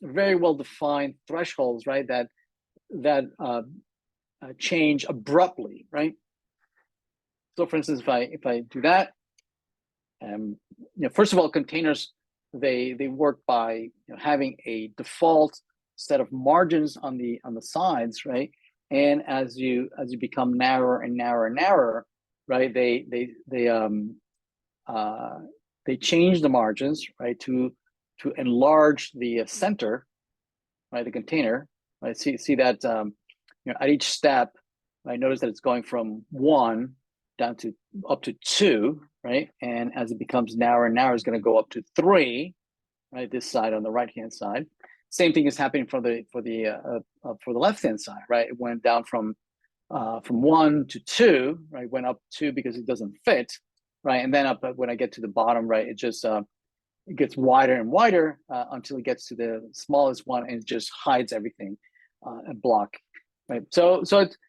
very well defined thresholds, right? That change abruptly, right? So, for instance, if I do that, first of all, containers they work by having a default set of margins on the sides, right? And as you become narrower and narrower and narrower, right? They change the margins, right, to enlarge the center, right? The container, right? See that at each step, I notice that it's going from 1 down to up to 2, right? And as it becomes narrower and narrower, it's going to go up to 3, right? This side on the right hand side. Same thing is happening for the left hand side, right? It went down from 1 to 2, right? Went up 2 because it doesn't fit, right? And then up when I get to the bottom, right? It just it gets wider and wider until it gets to the smallest one and it just hides everything, a block, right? So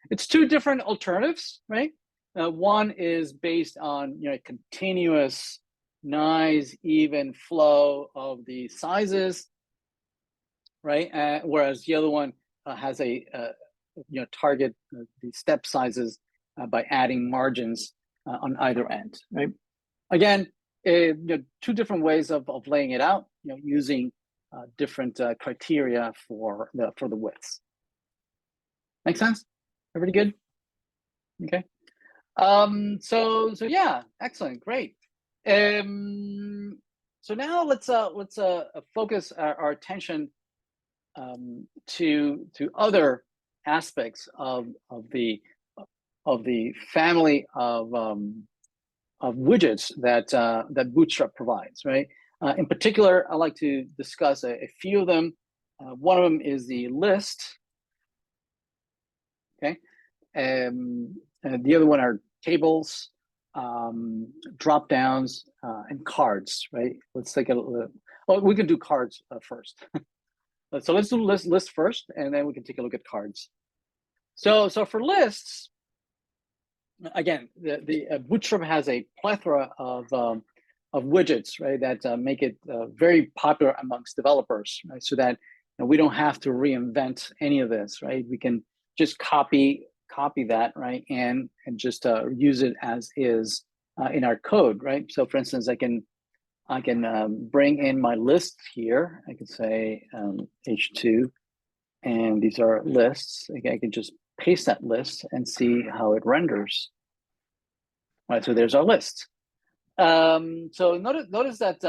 it's 2 different alternatives, right? One is based on a continuous, nice, even flow of the sizes, right? Whereas the other one has a target the step sizes by adding margins on either end, right? Again, 2 different ways of laying it out, using different criteria for the widths. Make sense? Everybody good? Okay. So yeah, excellent, great. So now let's focus our attention to other aspects of the family of widgets that Bootstrap provides, right? In particular, I'd like to discuss a few of them. One of them is the list. Okay, and the other one are tables, drop downs, and cards, right? Let's take a look. Well, we can do cards first. So let's do list first, and then we can take a look at cards. So for lists, again, the Bootstrap has a plethora of widgets, right, that make it very popular amongst developers, right? So that we don't have to reinvent any of this, right? We can just copy that, right, and just use it as is in our code, right? So, for instance, I can I can bring in my list here. I can say H2, and these are lists. Again, I can just paste that list and see how it renders. All right, so there's our list. So notice that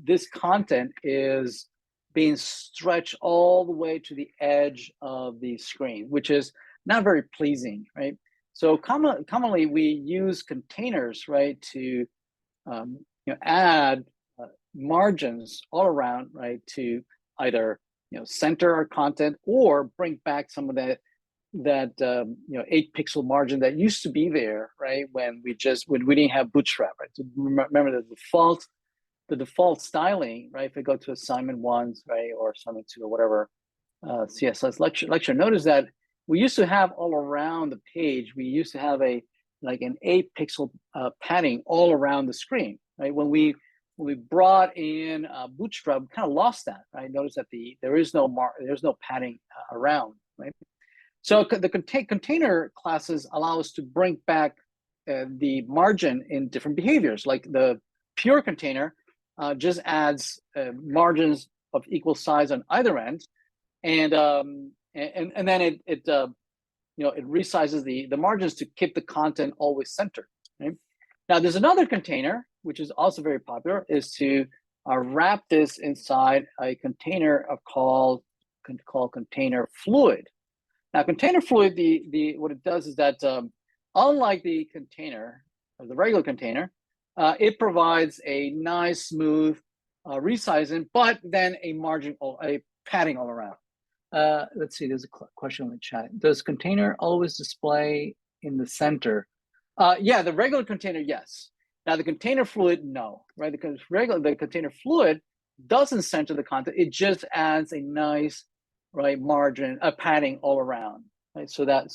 this content is being stretched all the way to the edge of the screen, which is not very pleasing, right? So commonly we use containers, right, to add margins all around, right, to either center our content or bring back some of that 8-pixel margin that used to be there, right, when we didn't have Bootstrap, right? So remember the default styling, right? If we go to assignment 1, right, or assignment 2 or whatever CSS lecture, notice that we used to have all around the page, we used to have an 8-pixel padding all around the screen, right? When we brought in Bootstrap, we kind of lost that, right? Notice that there's no padding around, right? So the container classes allow us to bring back the margin in different behaviors. Like the pure container just adds margins of equal size on either end, and then it resizes the margins to keep the content always centered. Right? Now there's another container which is also very popular, is to wrap this inside a container called container fluid. Now, container fluid, what it does is that unlike the container, or the regular container, it provides a nice, smooth resizing, but then a padding all around. Let's see, there's a question in the chat. Does container always display in the center? Yeah, the regular container, yes. Now, the container fluid, no, right? The container fluid doesn't center the content. It just adds a nice, right, margin, padding all around, right? So that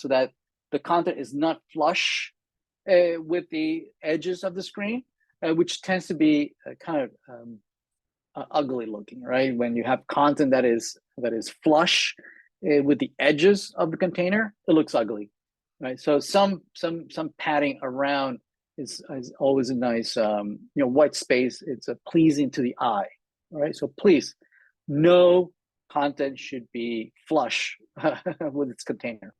the content is not flush with the edges of the screen, which tends to be kind of ugly looking, right? When you have content that is flush with the edges of the container, it looks ugly, right? So some padding around is always a nice white space. It's pleasing to the eye, right? So please, no content should be flush with its container.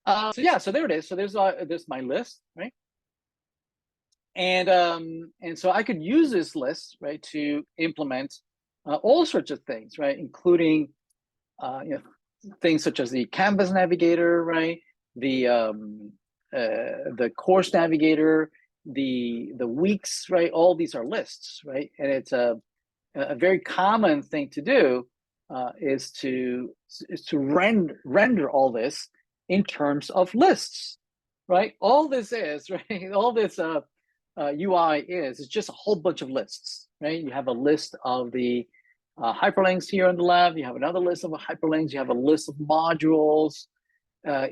So there it is. So there's my list, right? And so I could use this list, right, to implement all sorts of things, right, including things such as the Canvas navigator, right, the course navigator, the weeks, right. All these are lists, right, and it's a very common thing to do is to render all this in terms of lists, right? All this is, right? All this UI is just a whole bunch of lists, right? You have a list of the hyperlinks here on the left. You have another list of hyperlinks. You have a list of modules.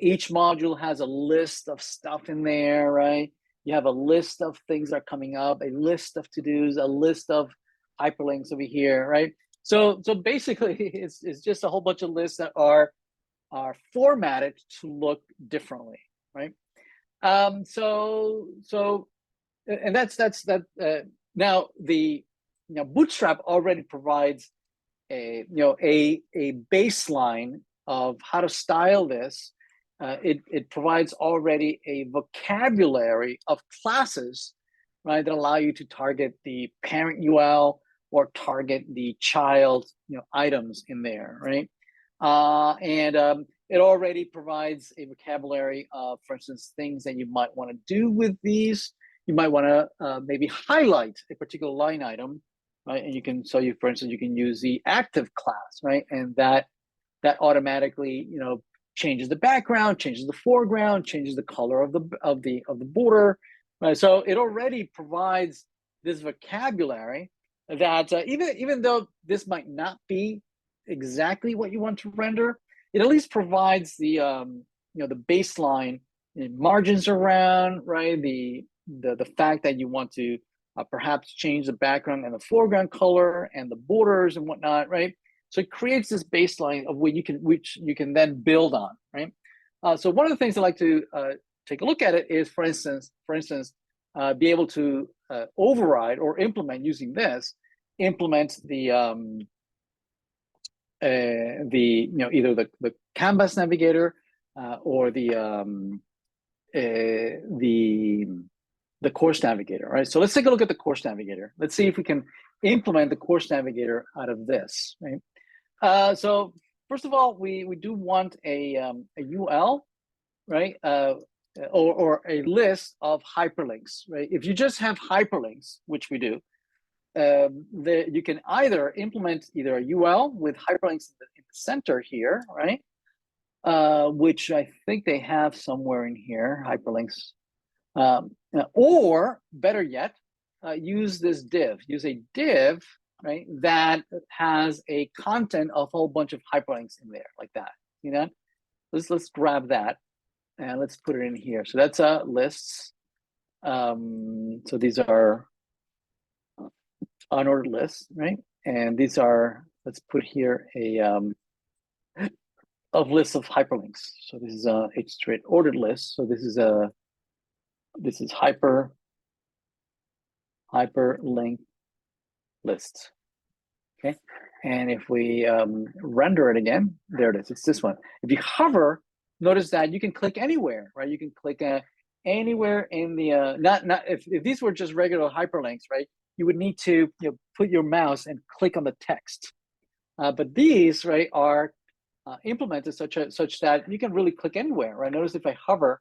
Each module has a list of stuff in there, right? You have a list of things that are coming up, a list of to-dos, a list of hyperlinks over here, right? So basically, it's just a whole bunch of lists that are formatted to look differently, right? And that's that. Now Bootstrap already provides a baseline of how to style this. It provides already a vocabulary of classes, right, that allow you to target the parent UL or target the child items in there, right? It already provides a vocabulary of, for instance, things that you might want to do with these. You might want to maybe highlight a particular line item, right? And for instance, you can use the active class, right? And that automatically, changes the background, changes the foreground, changes the color of the border, right? So it already provides this vocabulary that even though this might not be exactly what you want to render, it at least provides the the baseline margins around, right? The fact that you want to perhaps change the background and the foreground color and the borders and whatnot, right? So it creates this baseline of which you can then build on, right? So one of the things I like to take a look at it is, for instance, be able to override or implement using this, implement the either the canvas navigator or the course navigator, right? So let's take a look at the course navigator. Let's see if we can implement the course navigator out of this, right? So first of all, we do want a UL, right? Or a list of hyperlinks, right? If you just have hyperlinks, which we do, you can either implement either a UL with hyperlinks in the center here, right? Which I think they have somewhere in here, hyperlinks. Or better yet, use this div. Use a div, right, that has a content of a whole bunch of hyperlinks in there, like that. See that? Let's grab that and let's put it in here. So that's lists. So these are unordered lists, right? And these are, let's put here a of lists of hyperlinks. So this is a straight ordered list. So this is hyperlink list. Okay, and if we render it again, there it is. It's this one. If you hover, notice that you can click anywhere, right? You can click anywhere in the not if these were just regular hyperlinks, right? You would need to put your mouse and click on the text. But these, right, are implemented such that you can really click anywhere, right? Notice if I hover,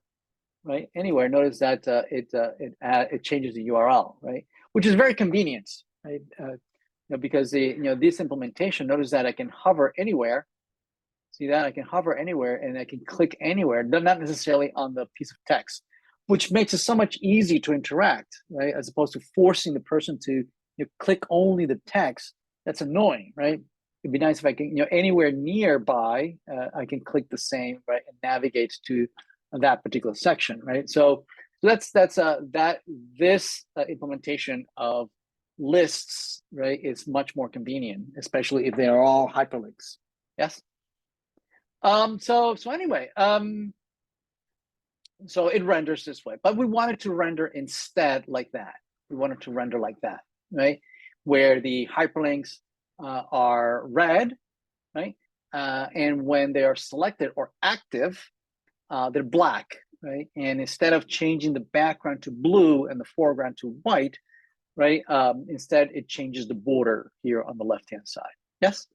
right, anywhere, notice that it changes the URL, right? Which is very convenient, right? Because this implementation, notice that I can hover anywhere. See that? I can hover anywhere and I can click anywhere, not necessarily on the piece of text, which makes it so much easier to interact, right? As opposed to forcing the person to click only the text. That's annoying, right? It'd be nice if I can, anywhere nearby, I can click the same, right, and navigate to that particular section, right? So this implementation of lists, right, is much more convenient, especially if they are all hyperlinks. Yes. So anyway, so it renders this way, but we wanted to render instead like that. We wanted to render like that, right, where the hyperlinks are red, right, and when they are selected or active, they're black, right? And instead of changing the background to blue and the foreground to white, right, instead it changes the border here on the left-hand side. Yes.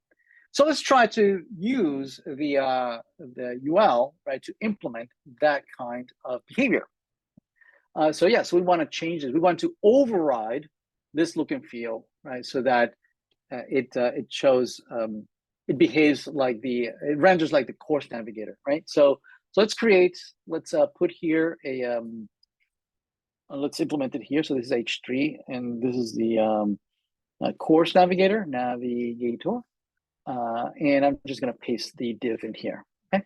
So let's try to use the UL, right, to implement that kind of behavior. So yes, we want to change it. We want to override this look and feel, right, so that it shows, it behaves like it renders like the course navigator, right? So let's put here a, let's implement it here. So this is H3, and this is the course navigator, and I'm just going to paste the div in here. Okay.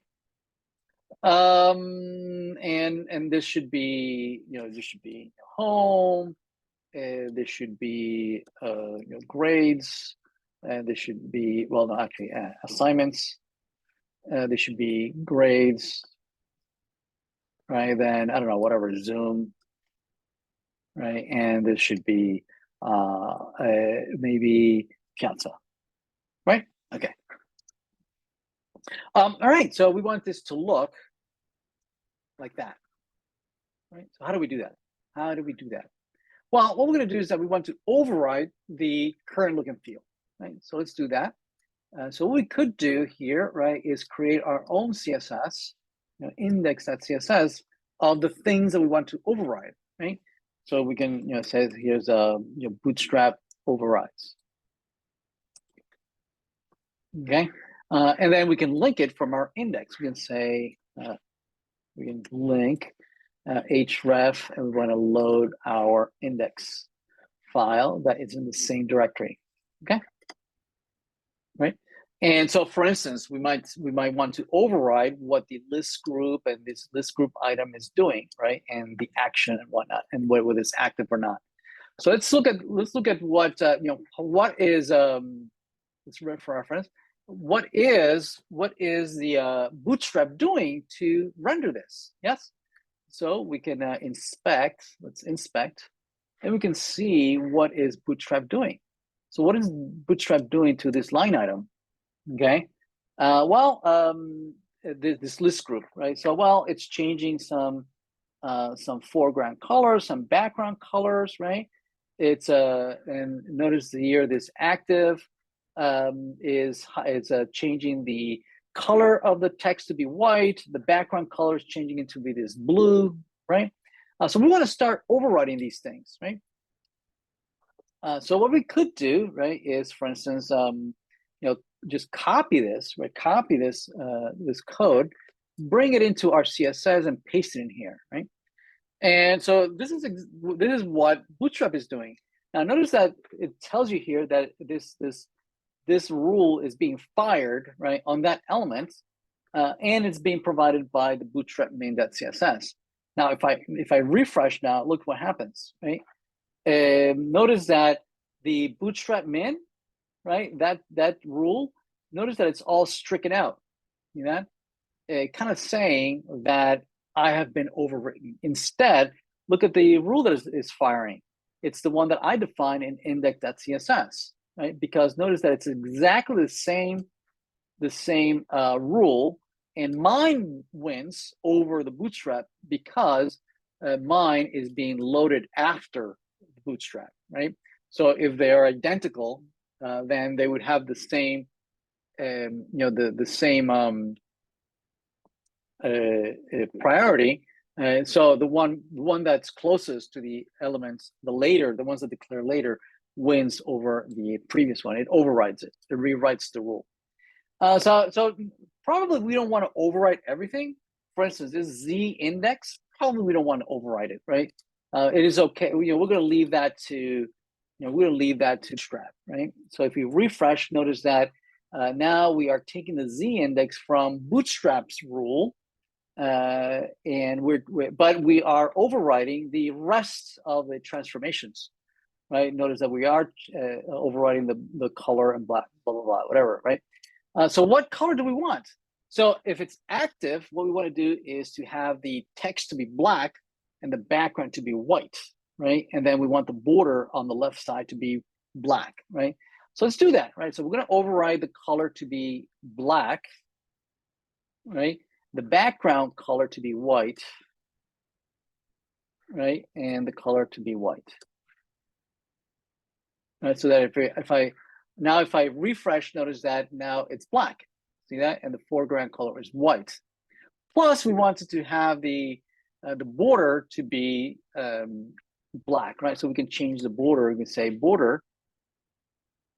And this should be, this should be home. This should be grades. This should be, well, no, actually assignments. This should be grades. Right. Then I don't know, whatever, Zoom. Right. And this should be maybe Piazza. Right. Okay. All right, so we want this to look like that, right? So how do we do that? How do we do that? Well, what we're going to do is that we want to override the current look and feel, right? So let's do that. So what we could do here, right, is create our own CSS, index.css of the things that we want to override, right? So we can, say here's Bootstrap overrides. Okay. And then we can link it from our index. We can say, we can link href, and we want to load our index file that is in the same directory. Okay. Right. And so, for instance, we might want to override what the list group and this list group item is doing, right, and the action and whatnot, and whether it's active or not. So let's look at what what is let's read for reference. What is the Bootstrap doing to render this? Yes. So we can inspect, let's inspect, and we can see what is Bootstrap doing. So what is Bootstrap doing to this line item? Okay, this list group, right? So, well, it's changing some foreground colors, some background colors, right? It's and notice here this active is changing the color of the text to be white. The background color is changing it to be this blue, right? So we want to start overriding these things, right? So what we could do, right, is, for instance, just copy this, right? Copy this this code, bring it into our CSS and paste it in here, right? And so this is what Bootstrap is doing. Now notice that it tells you here that this rule is being fired, right, on that element, and it's being provided by the Bootstrap main.css. Now if I refresh now, look what happens, right? Notice that the Bootstrap min, right, that rule, notice that it's all stricken out, you know, kind of saying that I have been overwritten. Instead, look at the rule that is firing. It's the one that I define in index.css, right? Because notice that it's exactly the same rule, and mine wins over the Bootstrap because mine is being loaded after Bootstrap, right? So if they are identical, then they would have the same, the same priority. So the one that's closest to the elements, the ones that declare later, wins over the previous one. It overrides it. It rewrites the rule. So probably we don't want to overwrite everything. For instance, this Z index, probably we don't want to overwrite it, right? It is okay. We're going to leave that to, we're going to leave that to Bootstrap, right? So if we refresh, notice that now we are taking the Z index from Bootstrap's rule, and but we are overriding the rest of the transformations, right? Notice that we are overriding the color and blah, blah, blah, blah, whatever, right? So what color do we want? So if it's active, what we want to do is to have the text to be black and the background to be white, right? And then we want the border on the left side to be black, right? So let's do that, right? So we're going to override the color to be black, right? The background color to be white, right? And the color to be white. Right, so that if I refresh, notice that now it's black. See that? And the foreground color is white. Plus, we wanted to have the border to be black, right? So we can change the border. We can say border,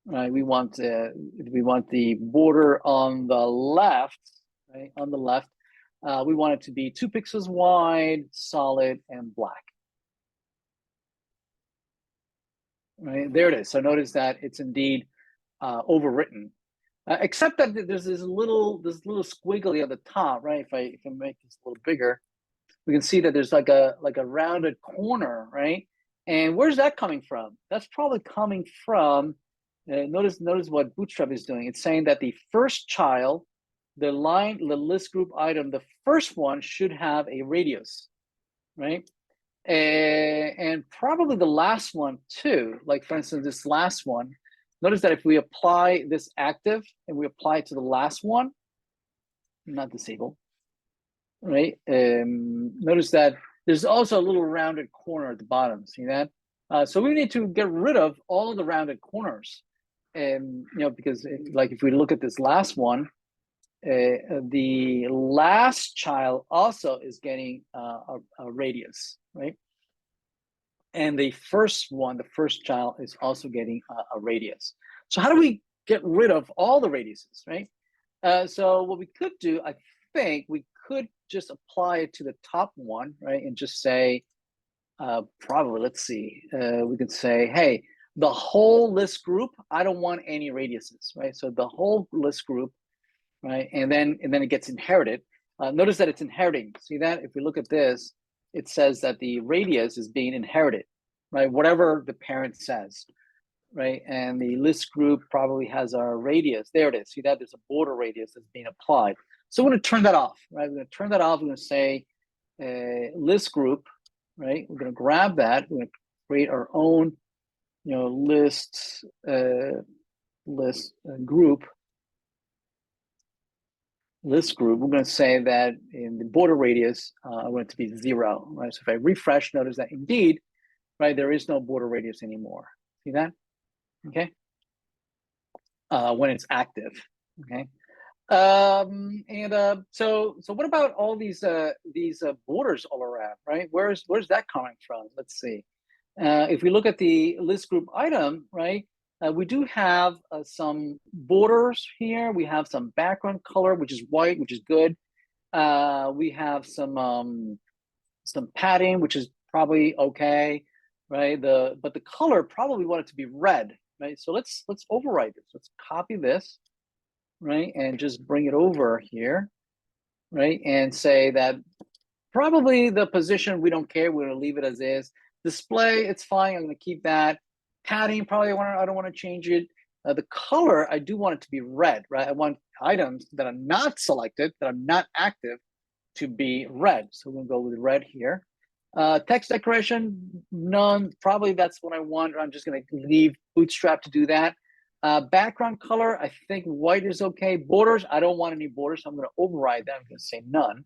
right? We want the border on the left, right? On the left, we want it to be 2 pixels wide, solid, and black. Right, there it is. So notice that it's indeed overwritten, except that there's this little squiggly at the top, right? If I make this a little bigger, we can see that there's like a rounded corner, right? And where's that coming from? That's probably coming from. Notice what Bootstrap is doing. It's saying that the first child, the list group item, the first one should have a radius, right? And probably the last one too. Like for instance, this last one, notice that if we apply this active and we apply it to the last one, not disable, right? Notice that there's also a little rounded corner at the bottom, see that? So we need to get rid of all of the rounded corners. Because like if we look at this last one, the last child also is getting a radius, right? And the first child is also getting a radius. So how do we get rid of all the radiuses, right? So what we could do, I think we could just apply it to the top one, right? And just say, probably, let's see, we could say, hey, the whole list group, I don't want any radiuses, right? So the whole list group, right? And then it gets inherited. Notice that it's inheriting. See that? If we look at this, it says that the radius is being inherited, right? Whatever the parent says, right? And the list group probably has our radius. There it is. See that? There's a border radius that's being applied. So we're going to turn that off, right? We're going to turn that off. We're going to say list group, right? We're going to grab that. We're going to create our own, list group. List group. We're going to say that in the border radius, I want it to be 0, right? So if I refresh, notice that indeed, right, there is no border radius anymore. See that? Okay. When it's active. Okay. So what about all these borders all around, right? Where's that coming from? Let's see. If we look at the list group item, right, we do have some borders here. We have some background color, which is white, which is good. We have some padding, which is probably okay, right? But the color probably want it to be red, right? So let's overwrite this. Let's copy this, right, and just bring it over here, right, and say that probably the position we don't care. We're gonna leave it as is. Display, it's fine. I'm gonna keep that. Padding, probably I don't want to change it. The color, I do want it to be red, right? I want items that are not selected, that are not active, to be red. So we're gonna go with red here. Text decoration, none. Probably that's what I want. I'm just gonna leave Bootstrap to do that. Background color, I think white is okay. Borders, I don't want any borders, so I'm gonna override that. I'm gonna say none.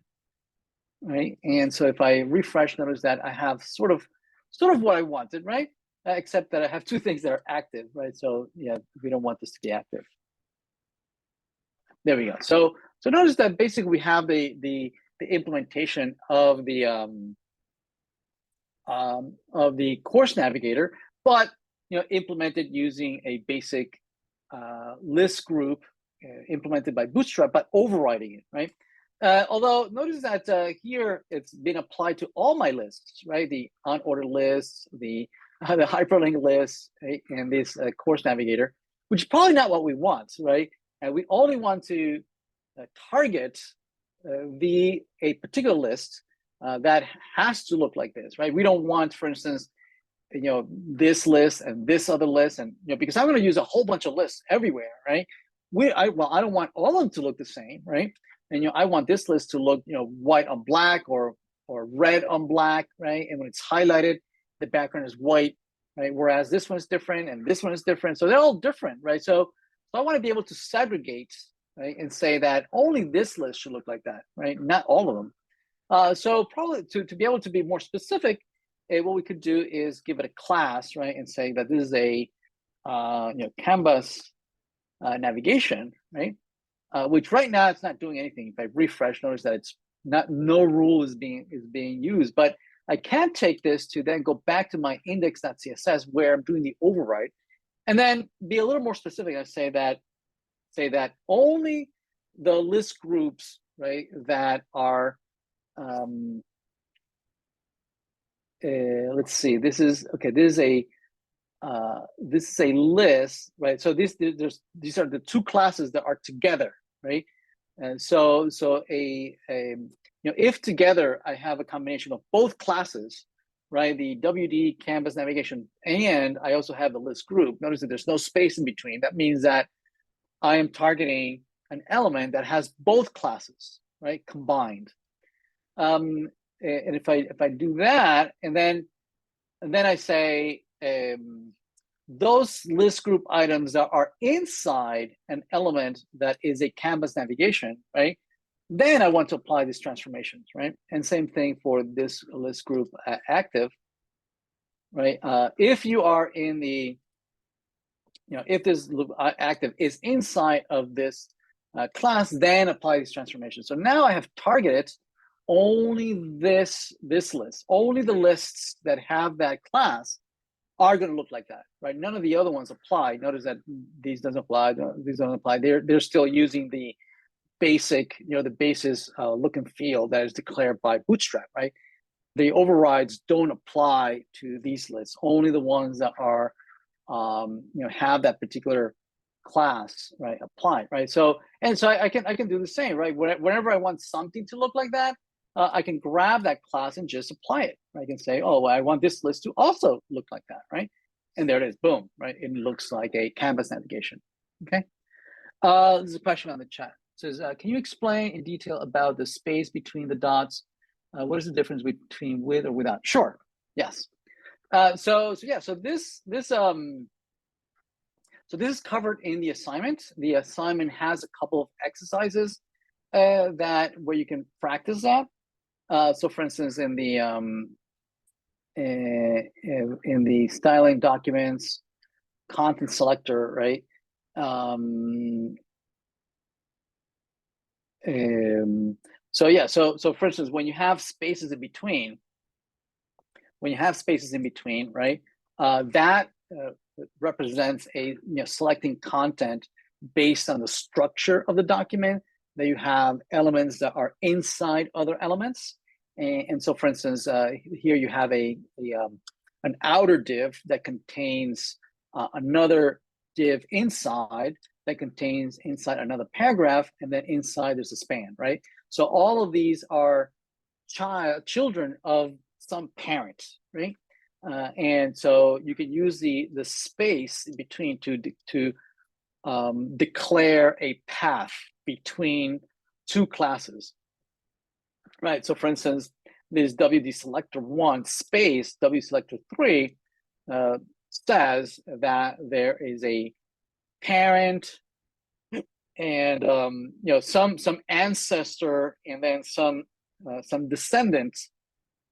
Right, and so if I refresh, notice that I have sort of what I wanted, right? Except that I have two things that are active, right? So yeah, we don't want this to be active. There we go. So notice that basically we have the implementation of the course navigator, but implemented using a basic list group implemented by Bootstrap, but overriding it, right? Although notice that here it's been applied to all my lists, right? The unordered lists, the hyperlink lists, right? And this course navigator, which is probably not what we want, right? And we only want to target a particular list that has to look like this, right? We don't want, for instance, this list and this other list, and because I'm going to use a whole bunch of lists everywhere, right? I don't want all of them to look the same, right? And I want this list to look white on black or red on black, right? And when it's highlighted, the background is white, right? Whereas this one is different and this one is different, so they're all different, right? So I want to be able to segregate, right, and say that only this list should look like that, right? Not all of them. So probably to be able to be more specific, what we could do is give it a class, right, and say that this is a canvas navigation, right? Which right now it's not doing anything. If I refresh, notice that it's no rule is being used. But I can take this to then go back to my index.css where I'm doing the override, and then be a little more specific. I say that only the list groups, right, that are let's see. This is okay. This is a list, right? So these are the two classes that are together, right? And so if together I have a combination of both classes, right? The WD canvas navigation, and I also have the list group. Notice that there's no space in between. That means that I am targeting an element that has both classes, right, combined. And if I do that, and then I say those list group items that are inside an element that is a canvas navigation, right? Then I want to apply these transformations, right? And same thing for this list group active, right? If you are in the, if this active is inside of this class, then apply these transformations. So now I have targeted only this list, only the lists that have that class are going to look like that, right? None of the other ones apply. Notice that these doesn't apply. These don't apply. They're still using the basic, the basis look and feel that is declared by Bootstrap, right? The overrides don't apply to these lists. Only the ones that are, have that particular class, right, apply, right? So I can do the same, right? Whenever I want something to look like that, I can grab that class and just apply it. I can say, oh, well, I want this list to also look like that, right? And there it is, boom, right? It looks like a canvas navigation, okay? There's a question on the chat. It says, can you explain in detail about the space between the dots What is the difference between with or without? Sure. Yes. So this is covered in the assignment. The assignment has a couple of exercises where you can practice that. So for instance, in the styling documents, content selector, right? So for instance, when you have spaces in between, right, that represents selecting content based on the structure of the document. That you have elements that are inside other elements, and so for instance, here you have an outer div that contains another div inside that contains inside another paragraph, and then inside there's a span, right? So all of these are children of some parent, right? And so you can use the space in between to declare a path between two classes, right? So for instance, this WD selector 1 space W selector 3 says that there is a parent and some ancestor and then some descendant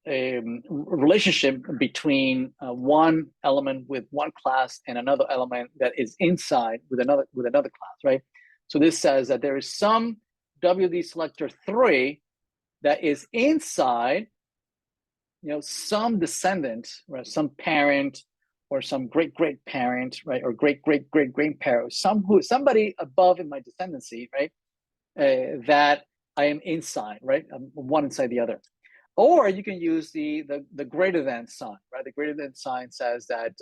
relationship between one element with one class and another element that is inside with another class, right? So this says that there is some WD selector 3 that is inside, some descendant, right? Some parent or some great parent, right? Or great grandparent, somebody above in my descendancy, right? That I am inside, right? I'm one inside the other. Or you can use the greater than sign, right? The greater than sign says that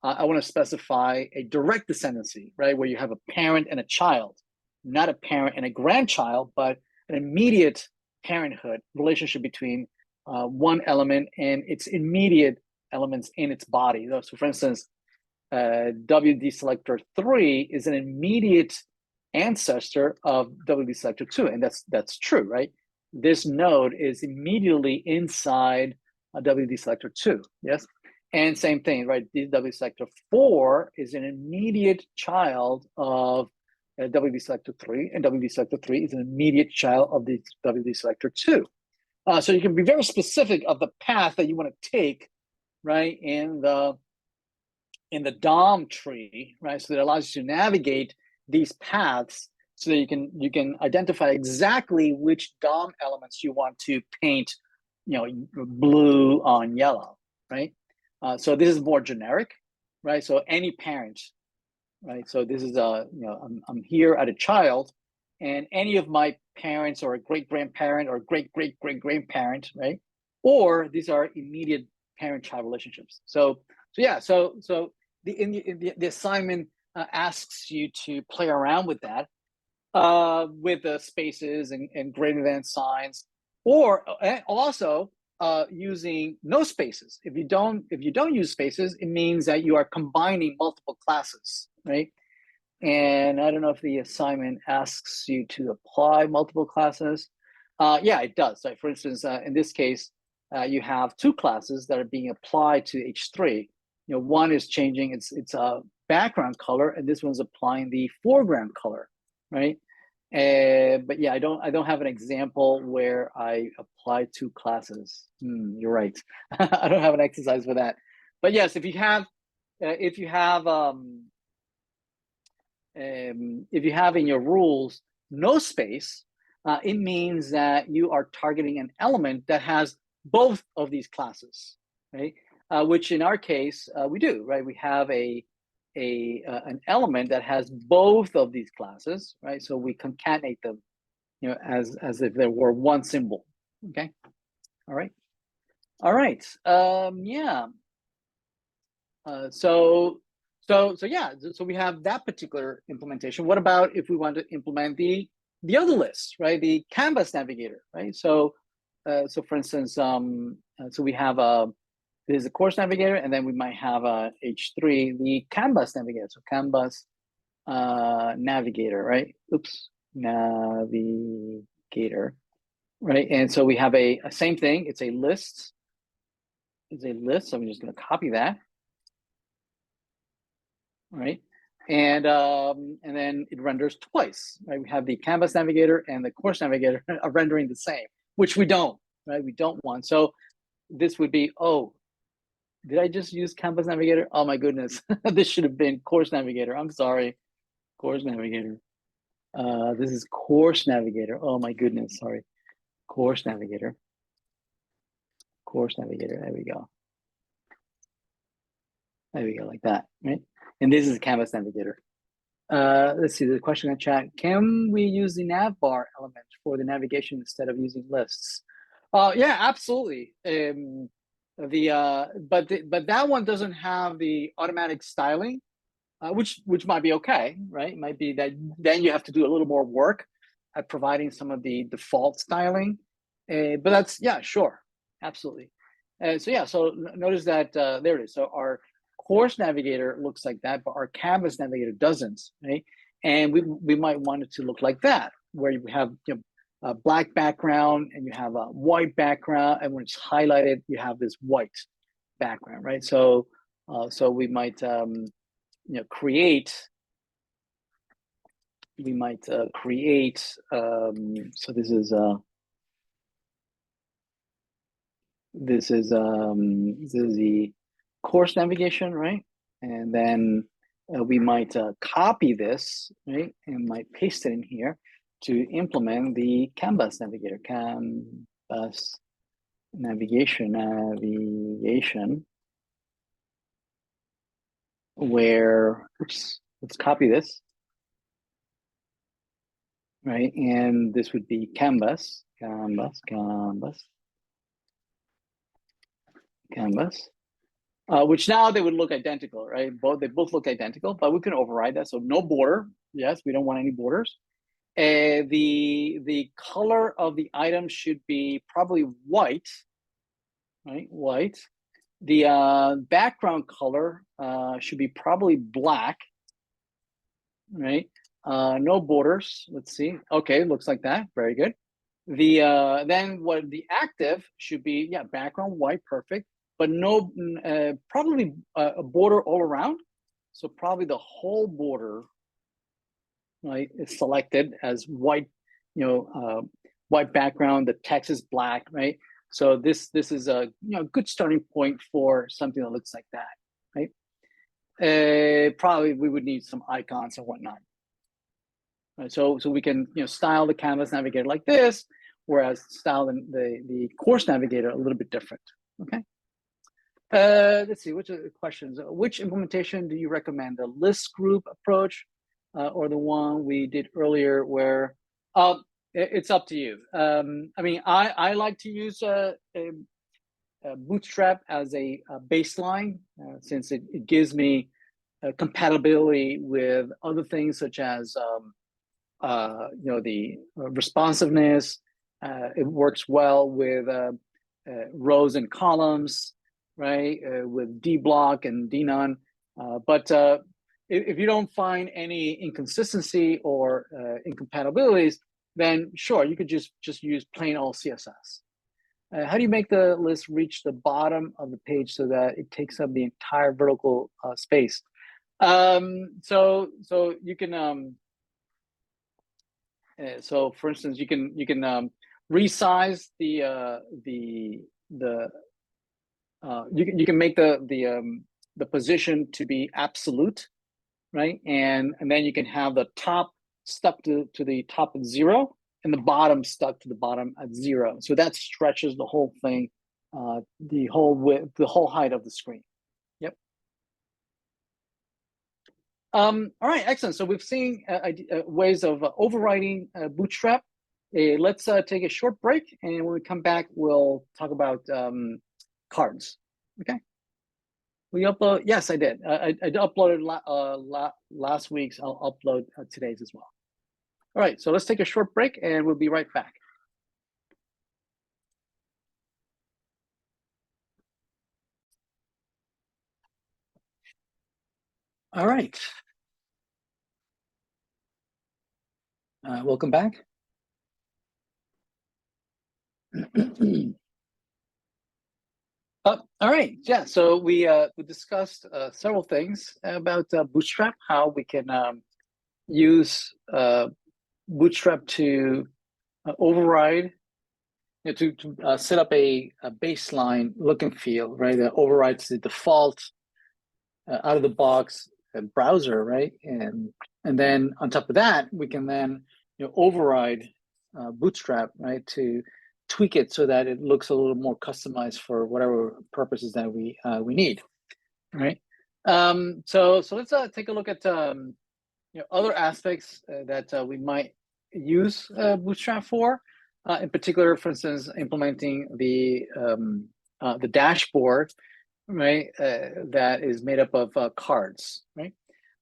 I want to specify a direct descendancy, right? Where you have a parent and a child, not a parent and a grandchild, but an immediate parenthood relationship between one element and its immediate elements in its body. So for instance, WD selector 3 is an immediate ancestor of WD selector 2, and that's true, right? This node is immediately inside a WD selector 2, yes? And same thing, right? WD selector 4 is an immediate child of WD selector 3, and WD selector 3 is an immediate child of the WD selector 2. So you can be very specific of the path that you want to take, right, in the DOM tree, right? So that allows you to navigate these paths so that you can identify exactly which DOM elements you want to paint, blue on yellow, right? So this is more generic, right? So any parent, right? So this is I'm here at a child, and any of my parents or a great grandparent or great grandparent, right? Or these are immediate parent-child relationships. So the assignment asks you to play around with that, with the spaces and greater than signs, or also using no spaces. If you don't use spaces, it means that you are combining multiple classes, right? And I don't know if the assignment asks you to apply multiple classes. Yeah, it does. So for instance, in this case, you have two classes that are being applied to H3. One is changing its background color, and this one's applying the foreground color, right? But yeah, I don't have an example where I apply two classes. You're right. I don't have an exercise for that. But yes, if you have in your rules no space, it means that you are targeting an element that has both of these classes, right? Which in our case we do, right? We have an element that has both of these classes, right? So we concatenate them, as if there were one symbol. Okay, all right. Yeah. So we have that particular implementation. What about if we want to implement the other list, right? The Canvas navigator, right? So for instance, so we have there's a course navigator, and then we might have a H3, the Canvas navigator. So Canvas navigator, right? Oops, navigator. right? And so we have a same thing. It's a list. It's a list. So I'm just going to copy that, right? And then it renders twice, right? We have the Canvas Navigator and the Course Navigator are rendering the same, which we don't, right? We don't want. So this would be, oh, did I just use Canvas Navigator? Oh my goodness, this should have been Course Navigator. I'm sorry, Course Navigator. This is Course Navigator. Oh my goodness, sorry. Course Navigator. Course Navigator. There we go. There we go, like that, right? And this is Canvas Navigator. Let's see the question in chat. Can we use the navbar element for the navigation instead of using lists? Yeah, absolutely. But that one doesn't have the automatic styling, which might be okay, right? It might be that then you have to do a little more work at providing some of the default styling. But that's, yeah, sure, absolutely. So yeah, so notice that there it is. So our course navigator looks like that, but our canvas navigator doesn't, right? And we might want it to look like that, where you have, you know, a black background and you have a white background, and when it's highlighted, you have this white background, right? So so we might you know, we might create, so this is the course navigation, right? And then we might copy this, right? And might paste it in here to implement the Canvas navigator, Canvas navigation, where, oops, let's copy this, right? And this would be Canvas, which now they would look identical, right? They both look identical, but we can override that. So no border. Yes, we don't want any borders. The color of the item should be probably white, right? White. The background color should be probably black, right? No borders. Let's see. Okay, looks like that. Very good. Then what the active should be, yeah, background white, perfect, but no, probably a border all around. So probably the whole border, right, is selected as white, you know, white background. The text is black, right? So this is a, you know, good starting point for something that looks like that, right? Probably we would need some icons and whatnot. Right? So we can, you know, style the Canvas navigator like this, whereas style the course navigator a little bit different. Okay. Let's see, which are the questions? Which implementation do you recommend? The list group approach or the one we did earlier where it's up to you. I mean, I like to use Bootstrap as a baseline since it gives me compatibility with other things such as you know, the responsiveness. It works well with rows and columns, right? With dblock and dnone. But if you don't find any inconsistency or incompatibilities, then sure, you could just use plain old CSS. How do you make the list reach the bottom of the page so that it takes up the entire vertical space? So you can so for instance, you can resize you can make the position to be absolute, right? And then you can have the top stuck to the top at 0 and the bottom stuck to the bottom at 0. So that stretches the whole thing, the whole width, the whole height of the screen. Yep. All right, excellent. So we've seen ways of overriding Bootstrap. Let's take a short break, and when we come back, we'll talk about cards. Okay. We upload. Yes, I did. I uploaded last week's. I'll upload today's as well. All right. So let's take a short break, and we'll be right back. All right. Welcome back. All right, yeah. So we discussed several things about Bootstrap, how we can use Bootstrap to override, to set up a baseline look and feel, right? That overrides the default out of the box browser, right? And then on top of that, we can then override Bootstrap, right, to tweak it so that it looks a little more customized for whatever purposes that we need, right? So let's take a look at other aspects that we might use Bootstrap for. In particular, for instance, implementing the dashboard, right? That is made up of cards, right?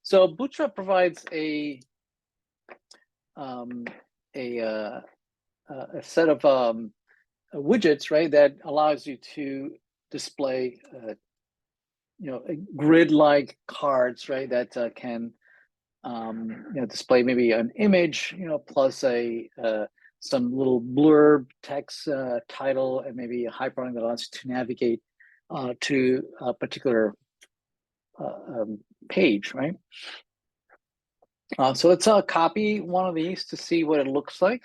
So Bootstrap provides a set of widgets, right, that allows you to display grid-like cards, right, that can display maybe an image, plus some little blurb text title, and maybe a hyperlink that allows you to navigate to a particular page, right? So let's copy one of these to see what it looks like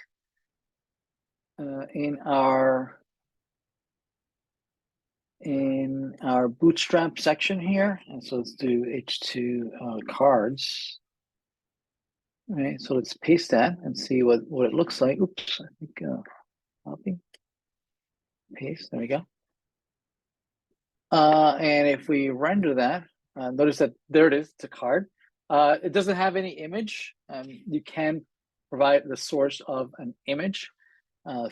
in our Bootstrap section here. And so let's do H2 cards. Right, so let's paste that and see what it looks like. Oops, I think copy, paste, there we go. And if we render that, notice that there it is, it's a card. It doesn't have any image. You can provide the source of an image.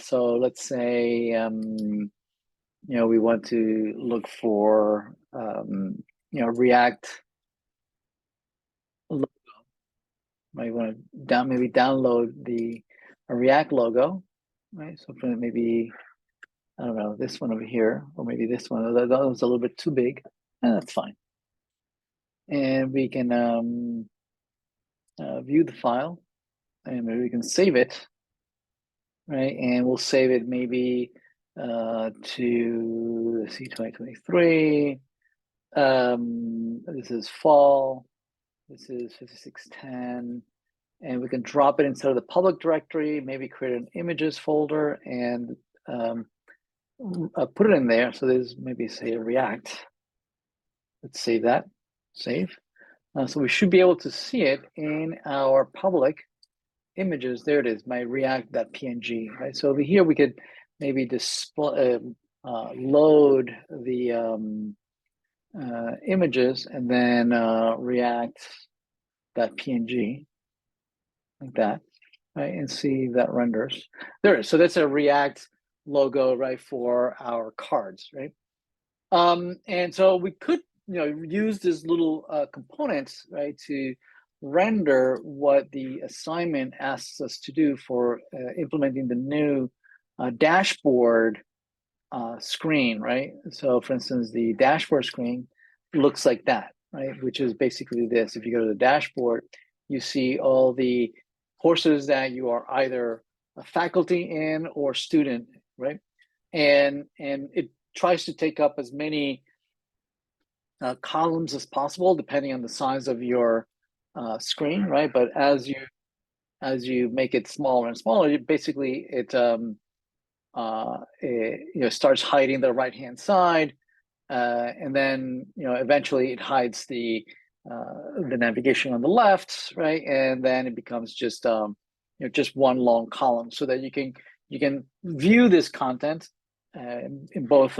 So let's say, we want to look for, React logo. Might want to maybe download a React logo, right? So maybe, I don't know, this one over here, or maybe this one. That was a little bit too big, and that's fine. And we can view the file, and maybe we can save it, right? And we'll save it maybe to C2023. This is fall. This is 5610. And we can drop it inside of the public directory, maybe create an images folder and put it in there. So there's maybe say React. Let's save that, save. So we should be able to see it in our public images. There it is, my react.png, right? So over here, we could maybe display, load the images and then react.png, like that, right? And see if that renders. There it is. So that's a React logo, right, for our cards, right? And so we could, use these little components, right, to render what the assignment asks us to do for implementing the new dashboard screen, right? So for instance, the dashboard screen looks like that, right? Which is basically this. If you go to the dashboard, you see all the courses that you are either a faculty in or student, right? And it tries to take up as many columns as possible, depending on the size of your screen, right? But as you make it smaller and smaller, basically it starts hiding the right-hand side, and then eventually it hides the navigation on the left, right? And then it becomes just just one long column, so that you can view this content in both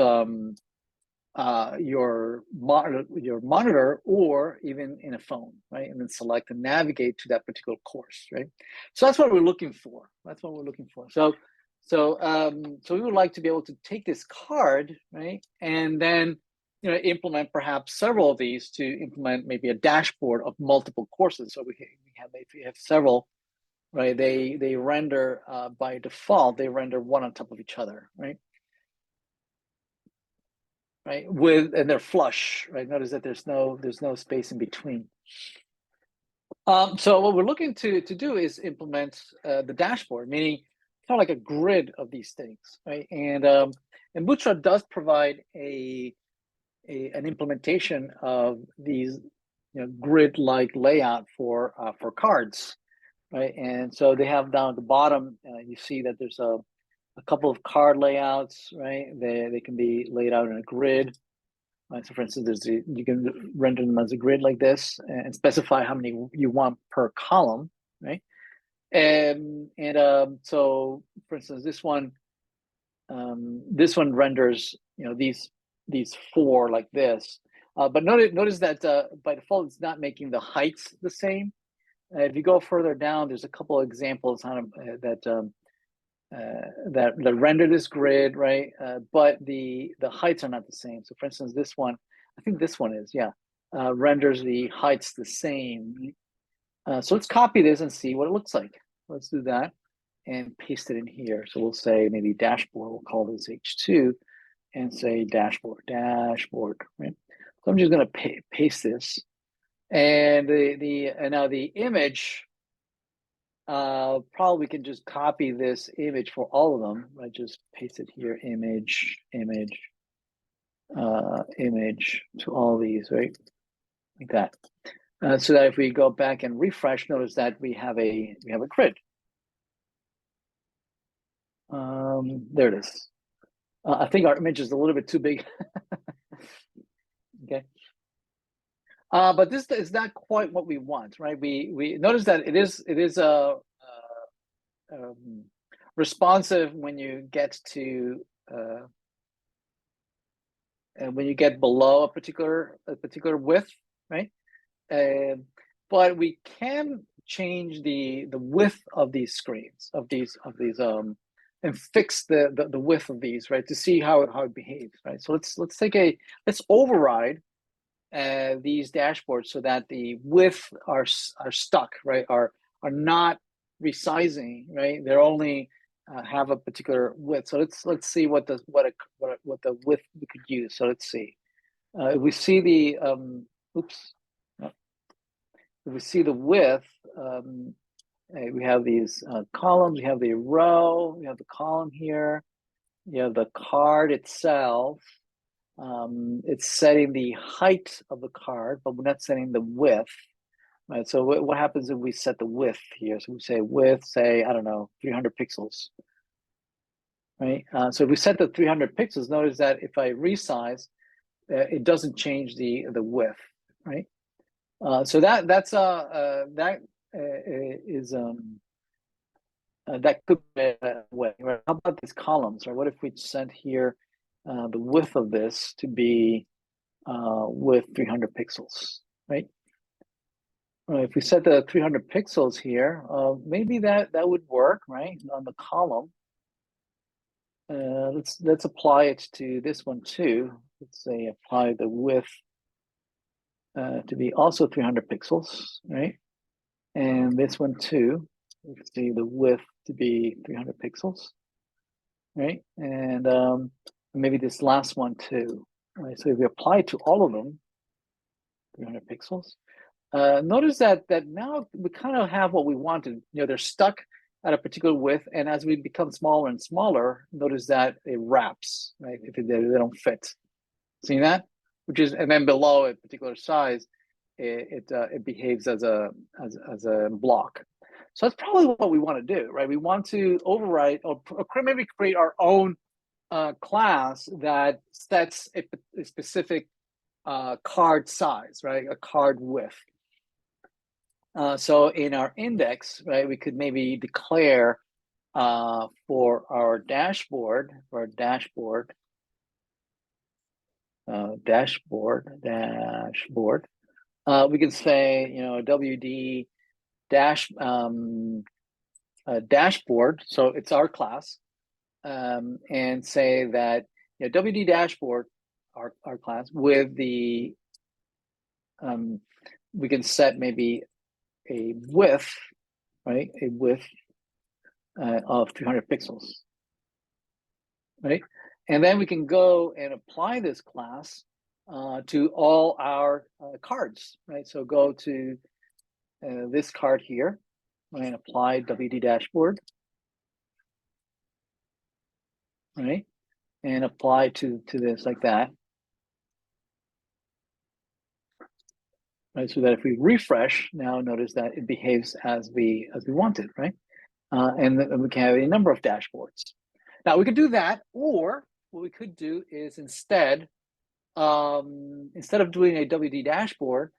your monitor or even in a phone, right? And then select and navigate to that particular course, right? So that's what we're looking for. That's what we're looking for. So we would like to be able to take this card, right, and then implement perhaps several of these to implement maybe a dashboard of multiple courses. So if we have several, right, they render by default, they render one on top of each other, right? Right, and they're flush, right? Notice that there's no space in between. So what we're looking to do is implement the dashboard, meaning kind of like a grid of these things, right? And Bootstrap does provide an implementation of these, grid-like layout for cards, right? And so they have down at the bottom, you see that there's a couple of card layouts, right? They can be laid out in a grid. Right? So for instance, you can render them as a grid like this and specify how many you want per column, right? So for instance, this one renders, these four like this. But notice that by default, it's not making the heights the same. If you go further down, there's a couple of examples that render this grid, right? But the heights are not the same. So for instance, this one, I think this one is, renders the heights the same. So let's copy this and see what it looks like. Let's do that and paste it in here. So we'll say maybe dashboard, we'll call this H2 and say dashboard, right? So I'm just gonna paste this. And now the image, probably can just copy this image for all of them. I just paste it here, image to all these, right? Like that. So that if we go back and refresh, notice that we have a grid. There it is. I think our image is a little bit too big. Okay. But this is not quite what we want, right? We notice that it is responsive when you get to when you get below a particular width, right? But we can change the width of these screens and fix the width of these, right, to see how it behaves, right? So let's override these dashboards so that the width are stuck, right? Are not resizing, right? They're only have a particular width. So let's see what the width we could use. So let's see. If we see the if we see the width, we have these columns. We have the row. We have the column here. You have the card itself. It's setting the height of the card, but we're not setting the width, right? So what happens if we set the width here? So we say width, say, I don't know, 300 pixels, right? So if we set the 300 pixels, notice that if I resize, it doesn't change the width, right? So that could be a way. Right? How about these columns, right? What if we set here the width of this to be with 300 pixels, right? If we set the 300 pixels here, maybe that would work, right? On the column. Let's apply it to this one too. Let's say apply the width to be also 300 pixels, right? And this one too. Let's see the width to be 300 pixels, right? And maybe this last one too. Right? So if we apply it to all of them, 300 pixels. Notice that now we kind of have what we wanted. They're stuck at a particular width, and as we become smaller and smaller, notice that it wraps, right? If they don't fit. See that? And then below a particular size, it behaves as a block. So that's probably what we want to do, right? We want to overwrite or maybe create our own class that sets a specific card size, right? A card width. So in our index, right, we could maybe declare for our dashboard, we can say, WD dashboard. So it's our class, and say that WD dashboard, our class, with the we can set maybe a width, right? A width of 300 pixels, right? And then we can go and apply this class to all our cards, right? So go to this card here and apply WD dashboard. right? And apply to this like that. Right, so that if we refresh, now notice that it behaves as we want it, right? And we can have a number of dashboards. Now we could do that, or what we could do is instead of doing a WD dashboard,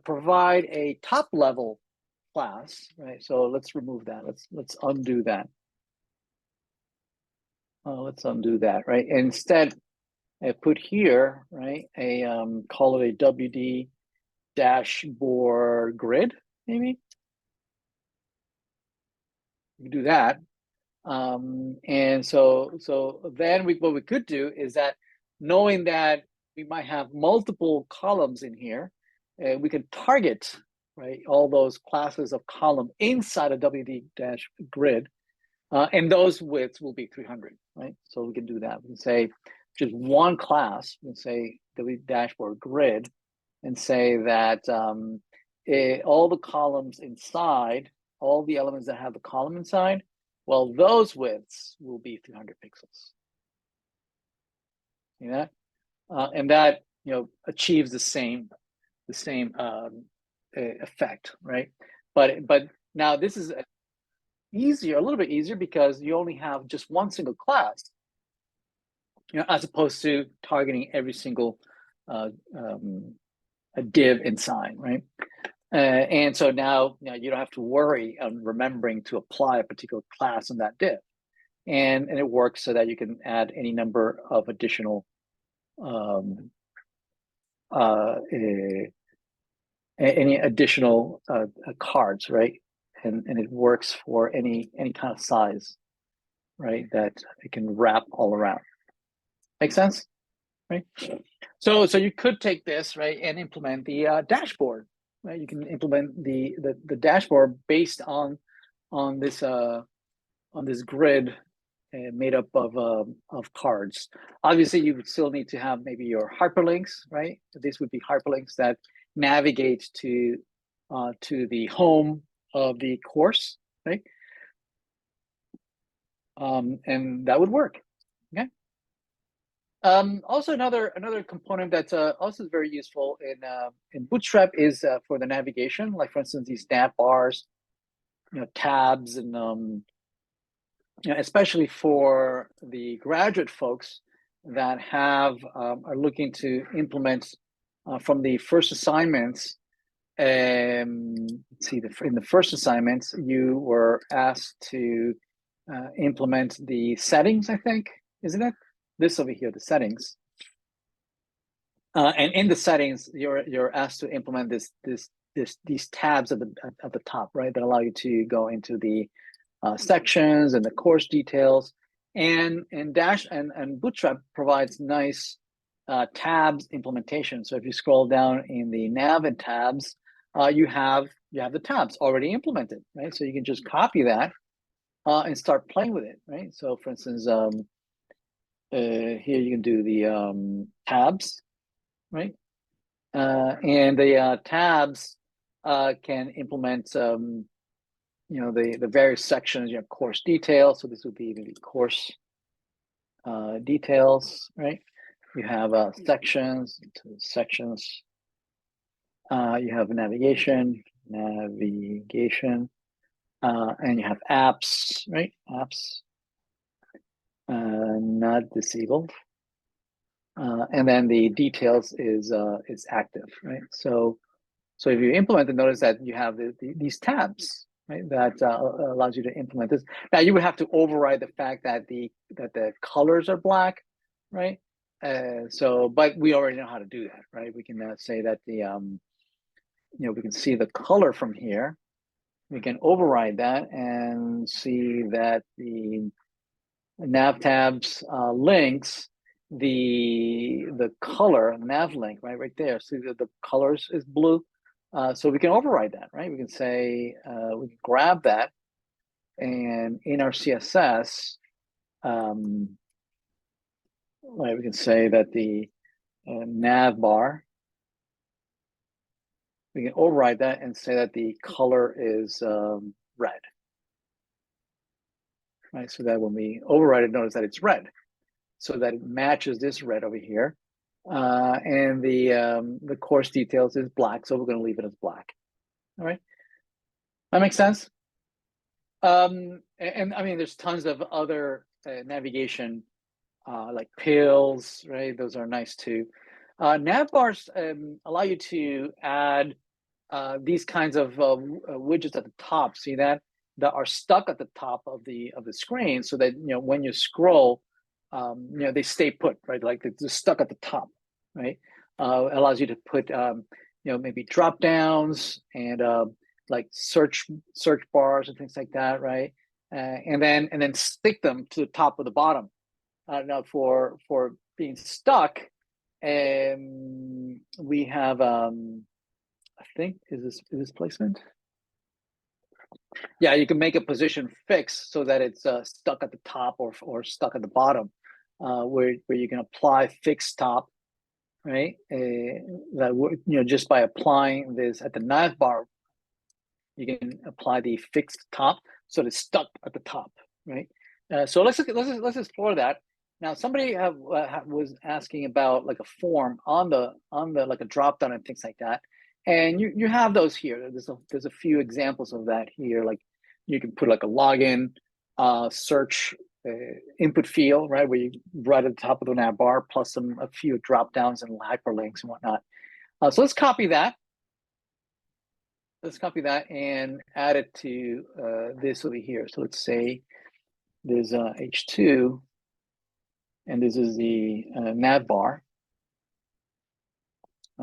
provide a top level class, right? So let's remove that. Let's undo that. Let's undo that, right? And instead, I put here, right? Call it a WD dashboard grid, maybe. You can do that. And so then what we could do is that, knowing that we might have multiple columns in here, we can target, right, all those classes of column inside a WD dash grid, and those widths will be 300, right? So we can do that. We can say just one class. We can say WD dashboard grid, and say that all the columns inside, all the elements that have the column inside, well, those widths will be 300 pixels. See that? And that achieves the same effect, right? But now this is easier, a little bit easier, because you only have just one single class, as opposed to targeting every single a div inside, right? And so now you don't have to worry on remembering to apply a particular class on that div, and it works so that you can add any number of additional any additional cards, right? And it works for any kind of size, right? That it can wrap all around. Make sense, right? So you could take this, right, and implement the dashboard, right? You can implement the dashboard based on this grid made up of cards. Obviously, you would still need to have maybe your hyperlinks, right? These would be hyperlinks that navigate to the home of the course, right? And that would work. Okay. Also, another component that's also very useful in Bootstrap is for the navigation. Like, for instance, these Navbars, tabs, and especially for the graduate folks that are looking to implement from the first assignments. Let's see, in the first assignments, you were asked to implement the settings, I think, isn't it? This over here, the settings. And in the settings, you're asked to implement these tabs at the top, right, that allow you to go into the sections and the course details, and Bootstrap provides nice tabs implementation. So if you scroll down in the nav and tabs, you have the tabs already implemented, right? So you can just copy that and start playing with it, right? So for instance, here you can do the tabs, right? And the tabs can implement the various sections. You have course details, so this would be maybe course details, right? You have sections. You have navigation, and you have apps, right? Apps, not disabled. And then the details is active, right? So if you implement it, notice that you have these tabs, right? That allows you to implement this. Now you would have to override the fact that the colors are black, right? But we already know how to do that, right? We can say that we can see the color from here. We can override that and see that the nav tabs links, the color nav link, right there. See the colors is blue. So we can override that, right? We can say, we can grab that, and in our CSS, right, we can say that the nav bar, we can override that and say that the color is red, right? So that when we override it, notice that it's red. so that it matches this red over here. And the course details is black, so we're going to leave it as black. All right, that makes sense. And I mean, there's tons of other navigation like pills, right? Those are nice too. Navbars allow you to add these kinds of widgets at the top. See that are stuck at the top of the screen, so that when you scroll, they stay put, right? Like they're stuck at the top, right? Allows you to put maybe drop downs and like search bars and things like that, right? And then stick them to the top of the bottom. Now for being stuck, we have I think is this placement? Yeah, you can make a position fix so that it's stuck at the top or stuck at the bottom, where you can apply fixed top, right? That just by applying this at the navbar, you can apply the fixed top so that it's stuck at the top, right? So let's explore that. Now, somebody was asking about like a form on the like a drop down and things like that, and you have those here. There's a few examples of that here. Like you can put like a login, search input field, right, where you right at the top of the navbar, plus a few drop downs and hyperlinks and whatnot. So let's copy that. Let's copy that and add it to this over here. So let's say there's H2. And this is the navbar.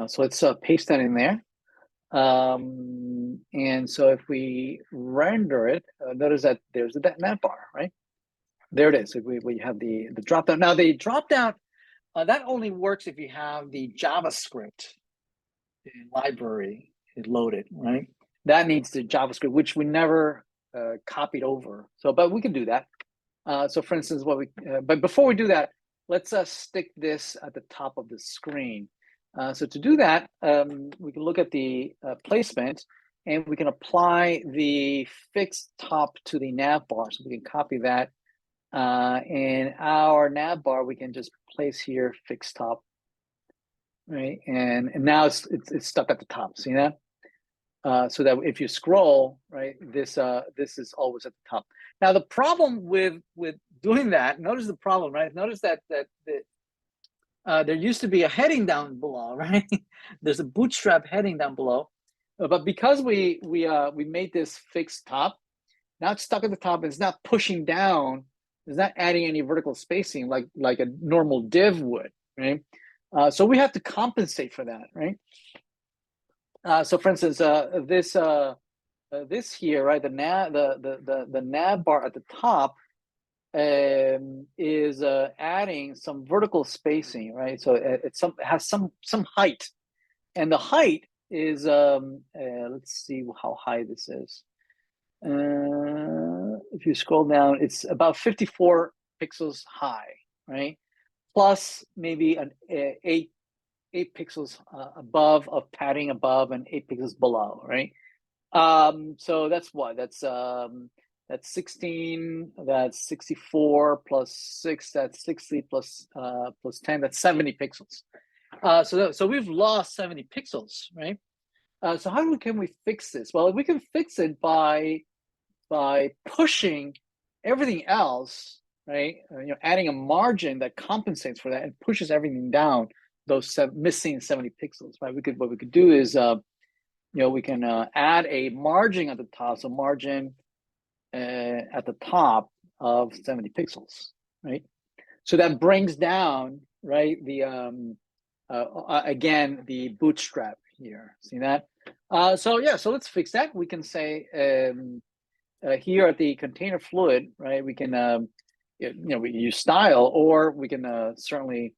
So let's paste that in there. And so if we render it, notice that there's that navbar, right? There it is. So we have the dropdown. Now the dropdown, that only works if you have the JavaScript library loaded, right? That needs the JavaScript, which we never copied over. So, but we can do that. So for instance, but before we do that, let's stick this at the top of the screen. So to do that, we can look at the placement, and we can apply the fixed top to the navbar. So we can copy that. In our navbar, we can just place here fixed top, right? And now it's stuck at the top. See that? So that if you scroll, right, this is always at the top. Now the problem with doing that, notice the problem, right? Notice that there used to be a heading down below, right? There's a Bootstrap heading down below, but because we made this fixed top, now it's stuck at the top. It's not pushing down. It's not adding any vertical spacing like a normal div would, right? So we have to compensate for that, right? So for instance, this here, right, the navbar at the top is adding some vertical spacing, right? So it has some height, and the height is let's see how high this is. If you scroll down, it's about 54 pixels high, right? Plus maybe an 8 pixels above of padding above and 8 pixels below, right? So that's what? That's 16, that's 64 plus 6, that's 60 plus 10, that's 70 pixels. So we've lost 70 pixels, right? So how can we fix this? Well, we can fix it by pushing everything else, right? Adding a margin that compensates for that and pushes everything down those missing 70 pixels, right? What we could do is we can add a margin at the top, so margin at the top of 70 pixels, right? So that brings down, right, the again the Bootstrap here. See that? So let's fix that. We can say here at the container fluid, right? We can we use style, or we can certainly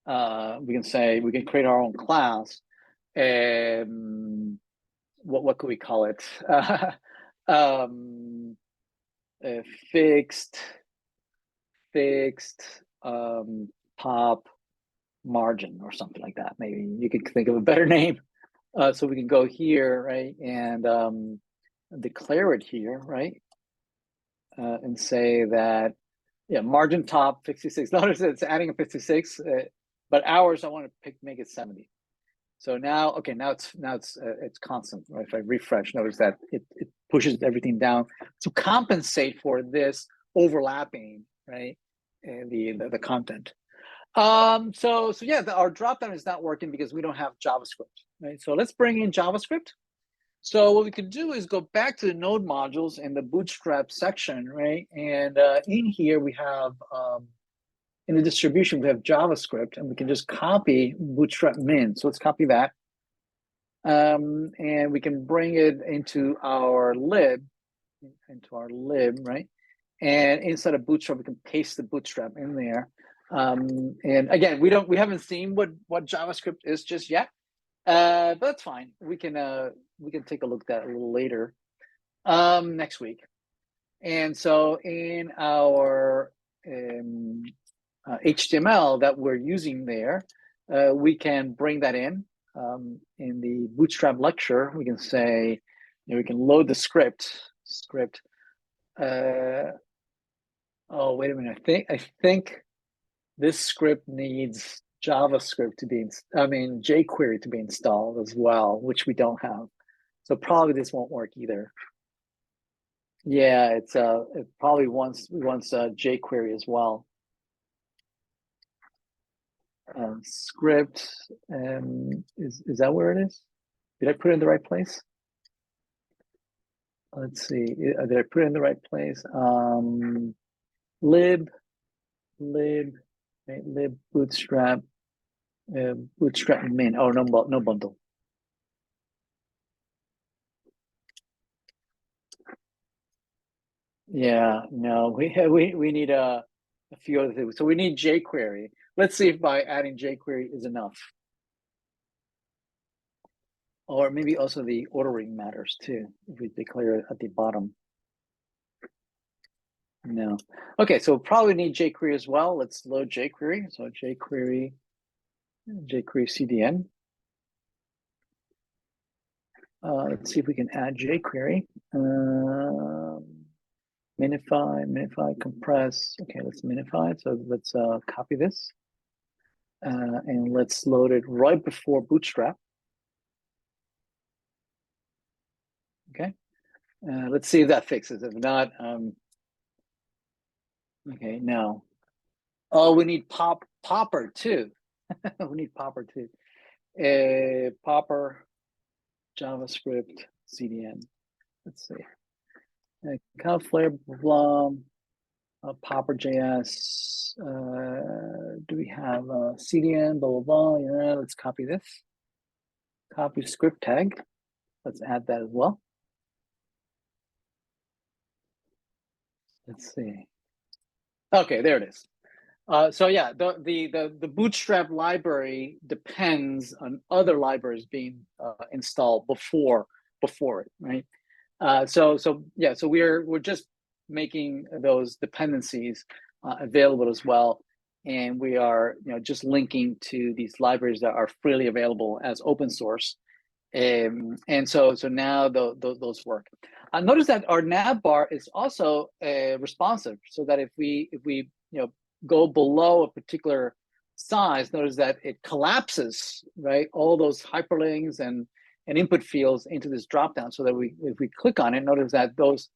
we can say we can create our own class. What could we call it? Fixed top margin or something like that. Maybe you could think of a better name. So we can go here, right, and declare it here, right, and say that Yeah, margin top 56. Notice it's adding a 56, but hours I want to make it 70. So now, okay, now it's constant. Right? If I refresh, notice that it pushes everything down to compensate for this overlapping, right? And the content. So yeah, our dropdown is not working because we don't have JavaScript, right? So let's bring in JavaScript. So what we could do is go back to the node modules in the Bootstrap section, right? And in here we have in the distribution we have JavaScript, and we can just copy Bootstrap min. So let's copy that, and we can bring it into our lib, right? And inside of Bootstrap we can paste the Bootstrap in there. And again, we haven't seen what JavaScript is just yet. But that's fine. We can take a look at that a little later, next week. And so in our HTML that we're using there, we can bring that in the Bootstrap lecture. We can say, we can load the script. Oh, wait a minute. I think this script needs JavaScript to be, jQuery to be installed as well, which we don't have. So probably this won't work either. Yeah, it probably wants jQuery as well. Script, is that where it is? Did I put it in the right place? Let's see. Did I put it in the right place? Lib Bootstrap. Bootstrap min. Oh, no bundle. Yeah, no, we need a few other things. So we need jQuery. Let's see if by adding jQuery is enough. Or maybe also the ordering matters too, if we declare it at the bottom. No. Okay, so probably need jQuery as well. Let's load jQuery. So jQuery CDN. Let's see if we can add jQuery. Minify, compress. Okay, let's minify. So let's copy this. And let's load it right before Bootstrap. Okay. Let's see if that fixes it. If not, okay, no. Oh, we need popper too. We need popper too. Popper JavaScript CDN. Let's see. Cloudflare, blah, popper.js. Do we have CDN, blah, blah, blah. Yeah, let's copy this. Copy script tag. Let's add that as well. Let's see. Okay, there it is. So yeah, the Bootstrap library depends on other libraries being installed before it, right? So we're just making those dependencies available as well, and we are just linking to these libraries that are freely available as open source, and so now those work. Notice that our Navbar is also responsive, so that if we go below a particular size, notice that it collapses, right, all those hyperlinks and input fields into this dropdown, so that if we click on it, notice that those,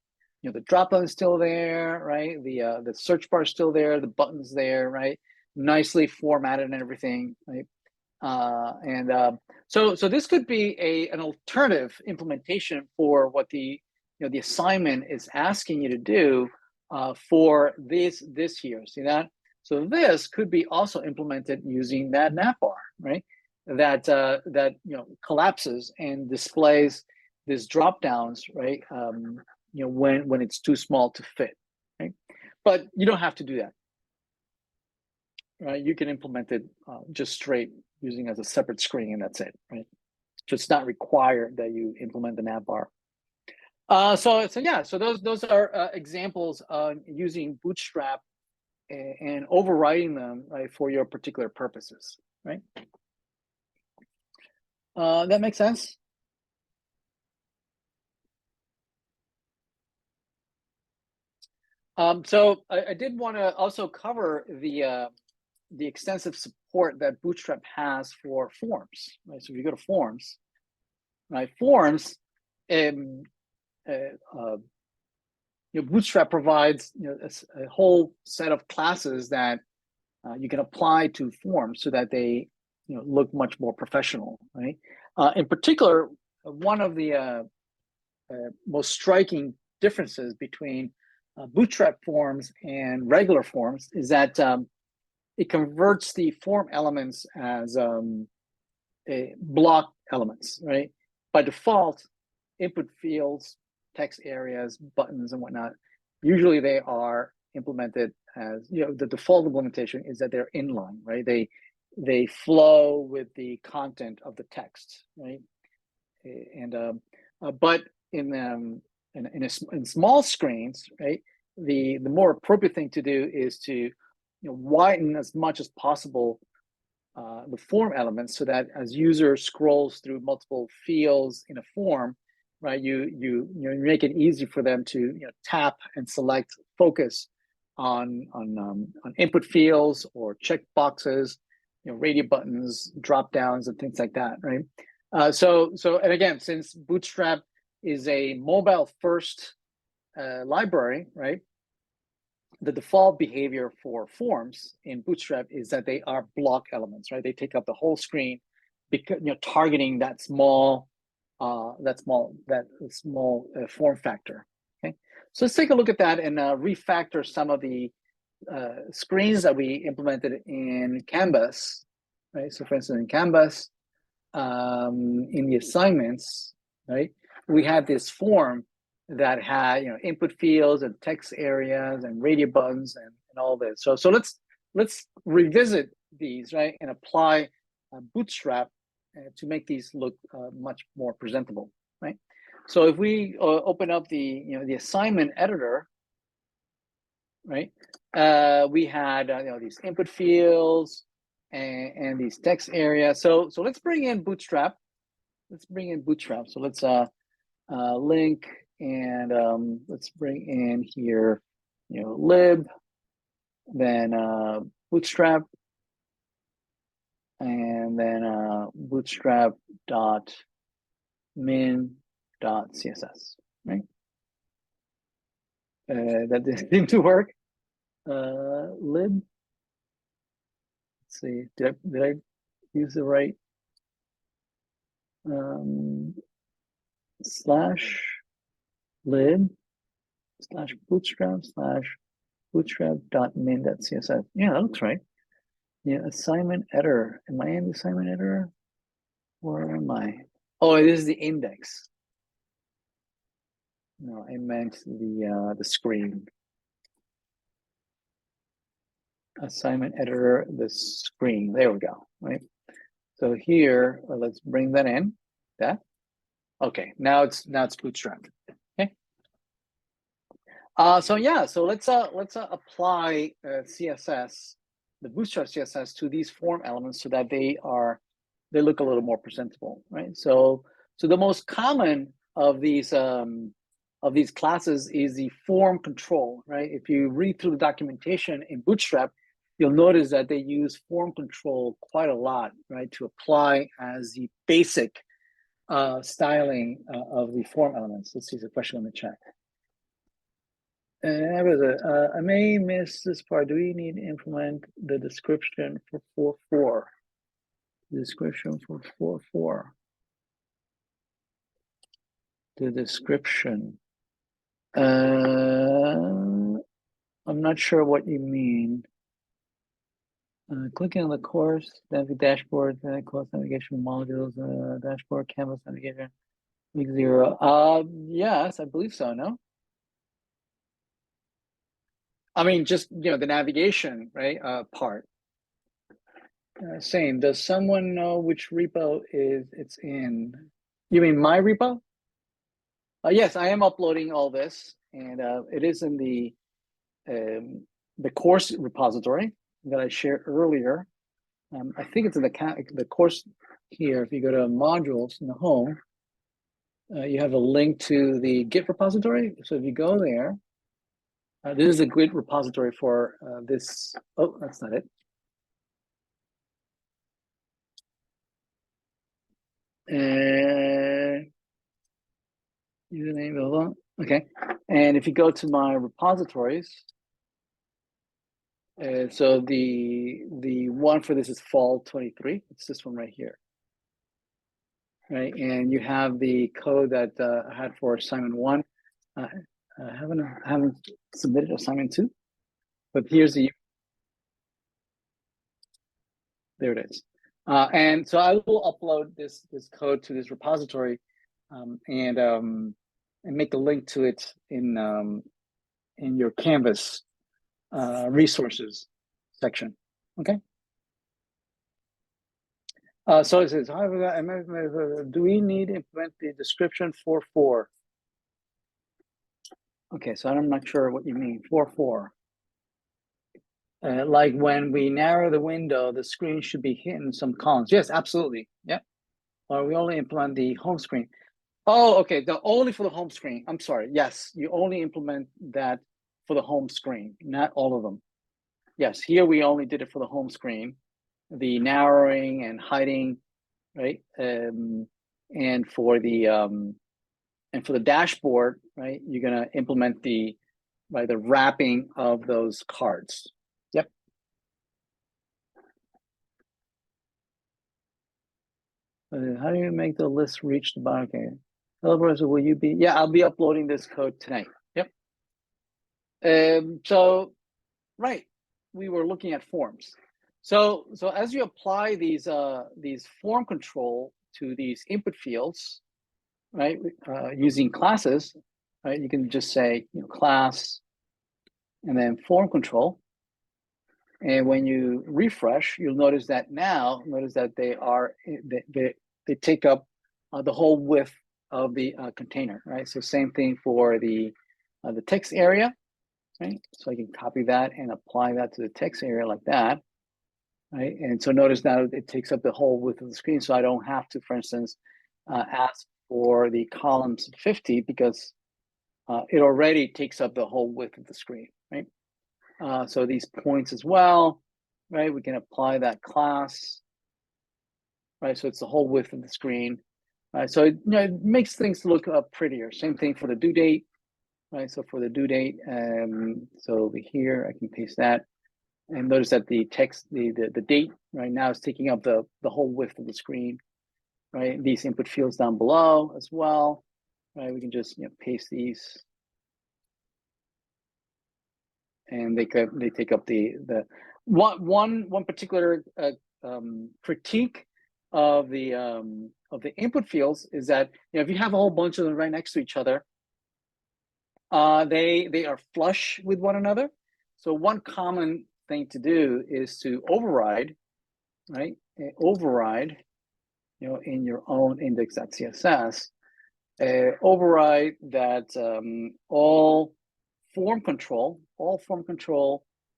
the dropdown is still there, right? The search bar is still there, the button's there, right? Nicely formatted and everything, right? So this could be an alternative implementation for what the assignment is asking you to do for this here. See that? So this could be also implemented using that Navbar, right? That collapses and displays these drop downs, right? When it's too small to fit, right? But you don't have to do that, right? You can implement it just straight using as a separate screen, and that's it, right? So it's not required that you implement the Navbar. So those are examples on using Bootstrap and overriding them, right, for your particular purposes, right? That makes sense? So I did want to also cover the extensive support that Bootstrap has for forms. Right? So if you go to forms, right, forms, Bootstrap provides a whole set of classes that you can apply to forms so that they look much more professional, right? In particular, one of the most striking differences between Bootstrap forms and regular forms is that it converts the form elements as block elements, right? By default, input fields, text areas, buttons, and whatnot, usually they are implemented as, the default implementation is that they're inline, right? They flow with the content of the text, right? And but in small screens, right, the more appropriate thing to do is to widen as much as possible the form elements so that as user scrolls through multiple fields in a form, right, you make it easy for them to tap and select, focus on input fields or check boxes, radio buttons, drop downs, and things like that, right? So and again, since Bootstrap is a mobile first library, right? The default behavior for forms in Bootstrap is that they are block elements, right? They take up the whole screen, because targeting that small form factor. Okay, so let's take a look at that and refactor some of the screens that we implemented in Canvas, right? So, for instance, in Canvas, in the assignments, right, we had this form that had input fields and text areas and radio buttons and all this. So let's revisit these, right, and apply Bootstrap to make these look much more presentable, right? So if we open up the the assignment editor, right, we had these input fields and these text areas. So let's bring in Bootstrap. Let's bring in Bootstrap. So let's link. And let's bring in here, lib, then Bootstrap, and then bootstrap.min.css, right? That didn't seem to work. Lib. Let's see. Did I use the right slash lib slash bootstrap slash bootstrap.min.css. Yeah, that looks right. Yeah, assignment editor. Am I in the assignment editor? Where am I? Oh, this is the index. No, I meant the screen. Assignment editor, the screen. There we go. Right. So here, let's bring that in. That. Okay. Now it's Bootstrap. Okay. So let's apply CSS, the Bootstrap CSS, to these form elements so that they look a little more presentable, right? So the most common of these classes is the form control, right? If you read through the documentation in Bootstrap, you'll notice that they use form control quite a lot, right, to apply as the basic styling of the form elements. Let's see, there's a question in the chat. I may miss this part. Do we need to implement the description for 4.4? Description for 4.4. The description. I'm not sure what you mean. Clicking on the course, then the dashboard, then course navigation modules, dashboard, canvas navigation, week 0. Yes, I believe so. No. I mean, just the navigation, right? Part. Same. Does someone know which repo it's in? You mean my repo? Yes, I am uploading all this, and it is in the course repository that I shared earlier. I think it's in the course here. If you go to modules in the home, you have a link to the Git repository. So if you go there, This is a good repository for this. Oh, that's not it. Username, blah, blah. Okay. And if you go to my repositories, so the one for this is fall 23. It's this one right here. Right, and you have the code that I had for assignment 1. I haven't submitted assignment 2, but here's the, there it is. And so I will upload this code to this repository, and make a link to it in your Canvas resources section. Okay. So it says, do we need to implement the description 4.4? Okay, so I'm not sure what you mean, 4.4. Like when we narrow the window, the screen should be hitting some columns. Yes, absolutely. Yeah. Or we only implement the home screen. Oh, okay. Only for the home screen. I'm sorry. Yes, you only implement that for the home screen, not all of them. Yes, here we only did it for the home screen, the narrowing and hiding, right? And for the dashboard, right? You're gonna implement the wrapping of those cards. Yep. How do you make the list reach the bottom? Okay. Hello, brother, will you be? Yeah, I'll be uploading this code tonight. Yep. So, right, we were looking at forms. So as you apply these form control to these input fields, right, using classes, right, you can just say, you know, class, and then form control. And when you refresh, you'll notice that they take up the whole width of the container, right? So same thing for the text area, right? So I can copy that and apply that to the text area like that, right? And so notice now it takes up the whole width of the screen, so I don't have to, for instance, ask for the columns 50 because it already takes up the whole width of the screen, right? So these points as well, right? We can apply that class, right? So it's the whole width of the screen, right? So it makes things look prettier. Same thing for the due date, right? So for the due date, so over here I can paste that, and notice that the text, the date right now is taking up the whole width of the screen, right? These input fields down below as well, right? We can just paste these. And they take up the one particular critique of the input fields is that if you have a whole bunch of them right next to each other, they are flush with one another. So one common thing to do is to override, right? Override, in your own index.css, override that all form control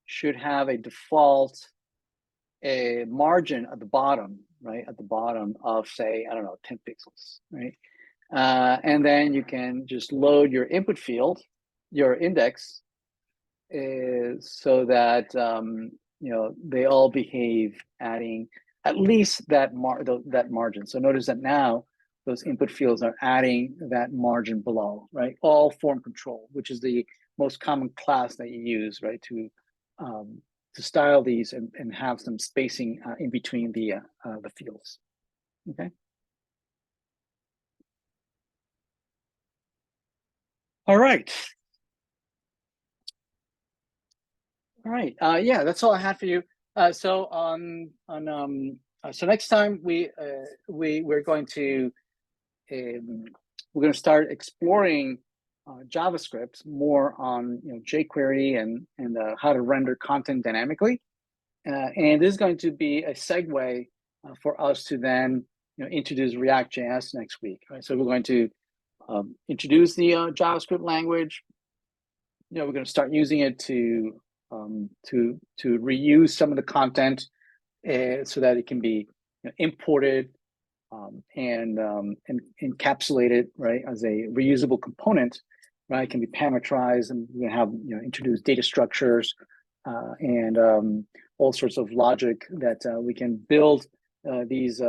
should have a default margin at the bottom, right? At the bottom of, say, I don't know, 10 pixels, right? And then you can just load your input field, your index, so that they all behave adding at least that margin. So notice that now those input fields are adding that margin below, right? All form control, which is the most common class that you use, right, to style these and have some spacing in between the fields. Okay. All right. Yeah, that's all I had for you. So next time we're going to start exploring JavaScript more on jQuery and how to render content dynamically, and this is going to be a segue for us to then introduce React.js next week. Right, so we're going to introduce the JavaScript language. We're going to start using it to reuse some of the content so that it can be imported and encapsulated, right, as a reusable component, right? It can be parameterized, and we have introduce data structures and all sorts of logic that we can build these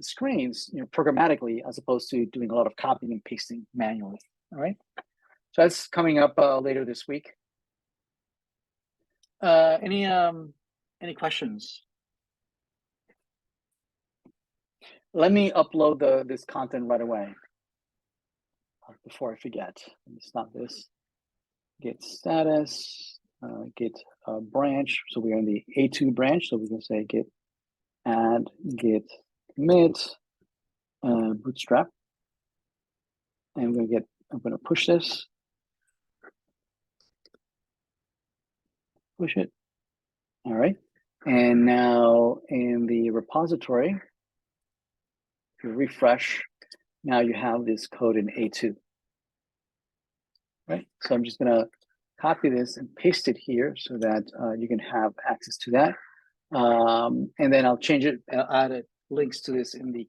screens programmatically, as opposed to doing a lot of copying and pasting manually. All right, so that's coming up later this week. Any questions? Let me upload this content right away before I forget. Let me stop this. Git status, git branch. So we are in the A2 branch. So we can say git add, git commit, bootstrap. And I'm going to push this. Push it. All right. And now in the repository, if you refresh, now you have this code in A2. Right. So I'm just going to copy this and paste it here so that you can have access to that. And then I'll change it. I'll add it, links to this in the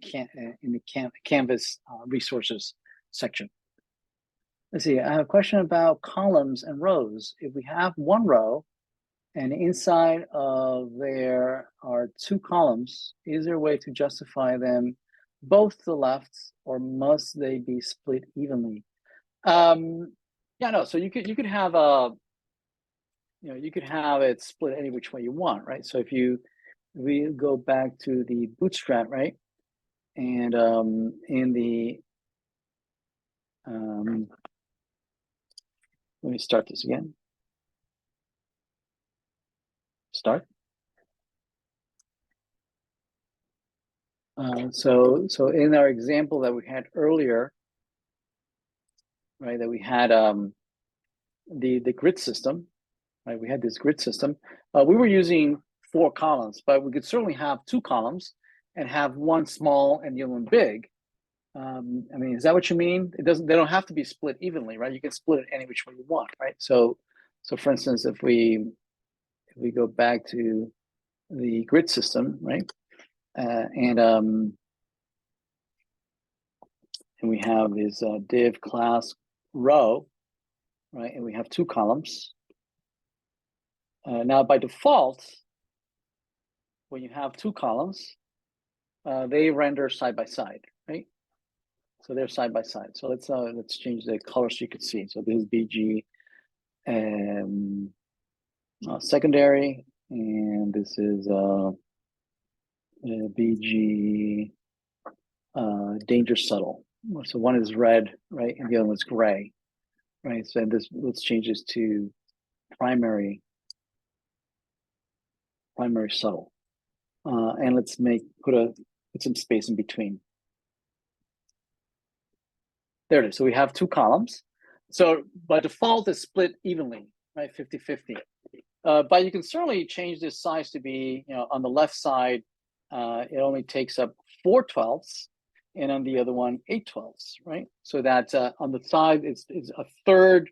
Canvas resources section. Let's see. I have a question about columns and rows. If we have one row and inside of there are two columns, is there a way to justify them both to the left, or must they be split evenly? Yeah, no. So you could have you could have it split any which way you want, right? So if we go back to the Bootstrap, right, and in the let me start this again. Start. So in our example that we had earlier, right, that we had the grid system, right? We had this grid system. We were using 4 columns, but we could certainly have 2 columns and have one small and the other one big. I mean, is that what you mean? They don't have to be split evenly, right? You can split it any which way you want, right? So for instance, if we go back to the grid system, right, and we have this div class row, right, and we have 2 columns. Now, by default, when you have 2 columns, they render side by side, right? So they're side by side. So let's change the color so you can see. So this is BG secondary, and this is BG danger subtle. So one is red, right, and the other one's gray, right? So let's change this to primary subtle, and let's put some space in between. There it is. So we have 2 columns. So by default, it's split evenly, right, 50-50. But you can certainly change this size to be, on the left side, it only takes up 4/12, and on the other one, 8/12, right? So that on the side, it's a third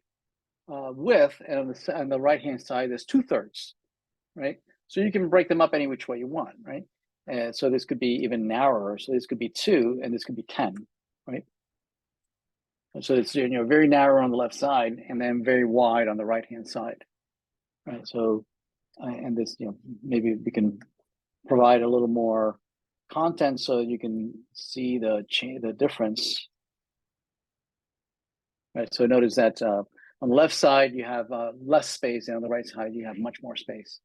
width, and on the right-hand side, there's 2/3, right? So you can break them up any which way you want, right? So this could be even narrower. So this could be 2, and this could be 10, right? So it's very narrow on the left side, and then very wide on the right-hand side, right? So, and this maybe we can provide a little more content so you can see the difference, right? So notice that on the left side you have less space, and on the right side you have much more space.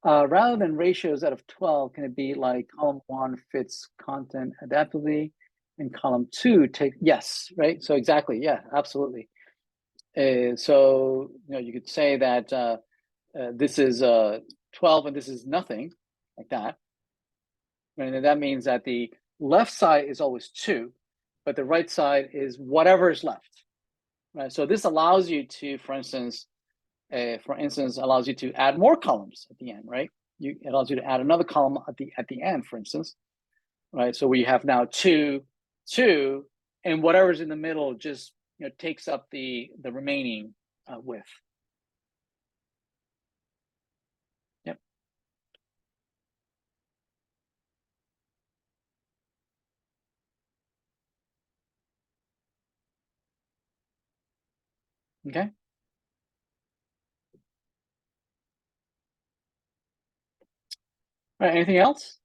Rather than ratios out of 12, can it be like column 1 fits content adaptively, and column 2 yes, right? So exactly, yeah, absolutely. So you could say that this is 12 and this is nothing, like that. And that means that the left side is always 2, but the right side is whatever is left. Right? So this allows you to, for instance, allows you to add more columns at the end, right? It allows you to add another column at the end, for instance, right? So we have now 2, and whatever's in the middle just takes up the remaining width. Yep. Okay. All right, anything else?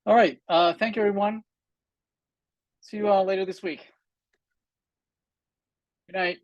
All right, thank you, everyone. See you all later this week. Good night.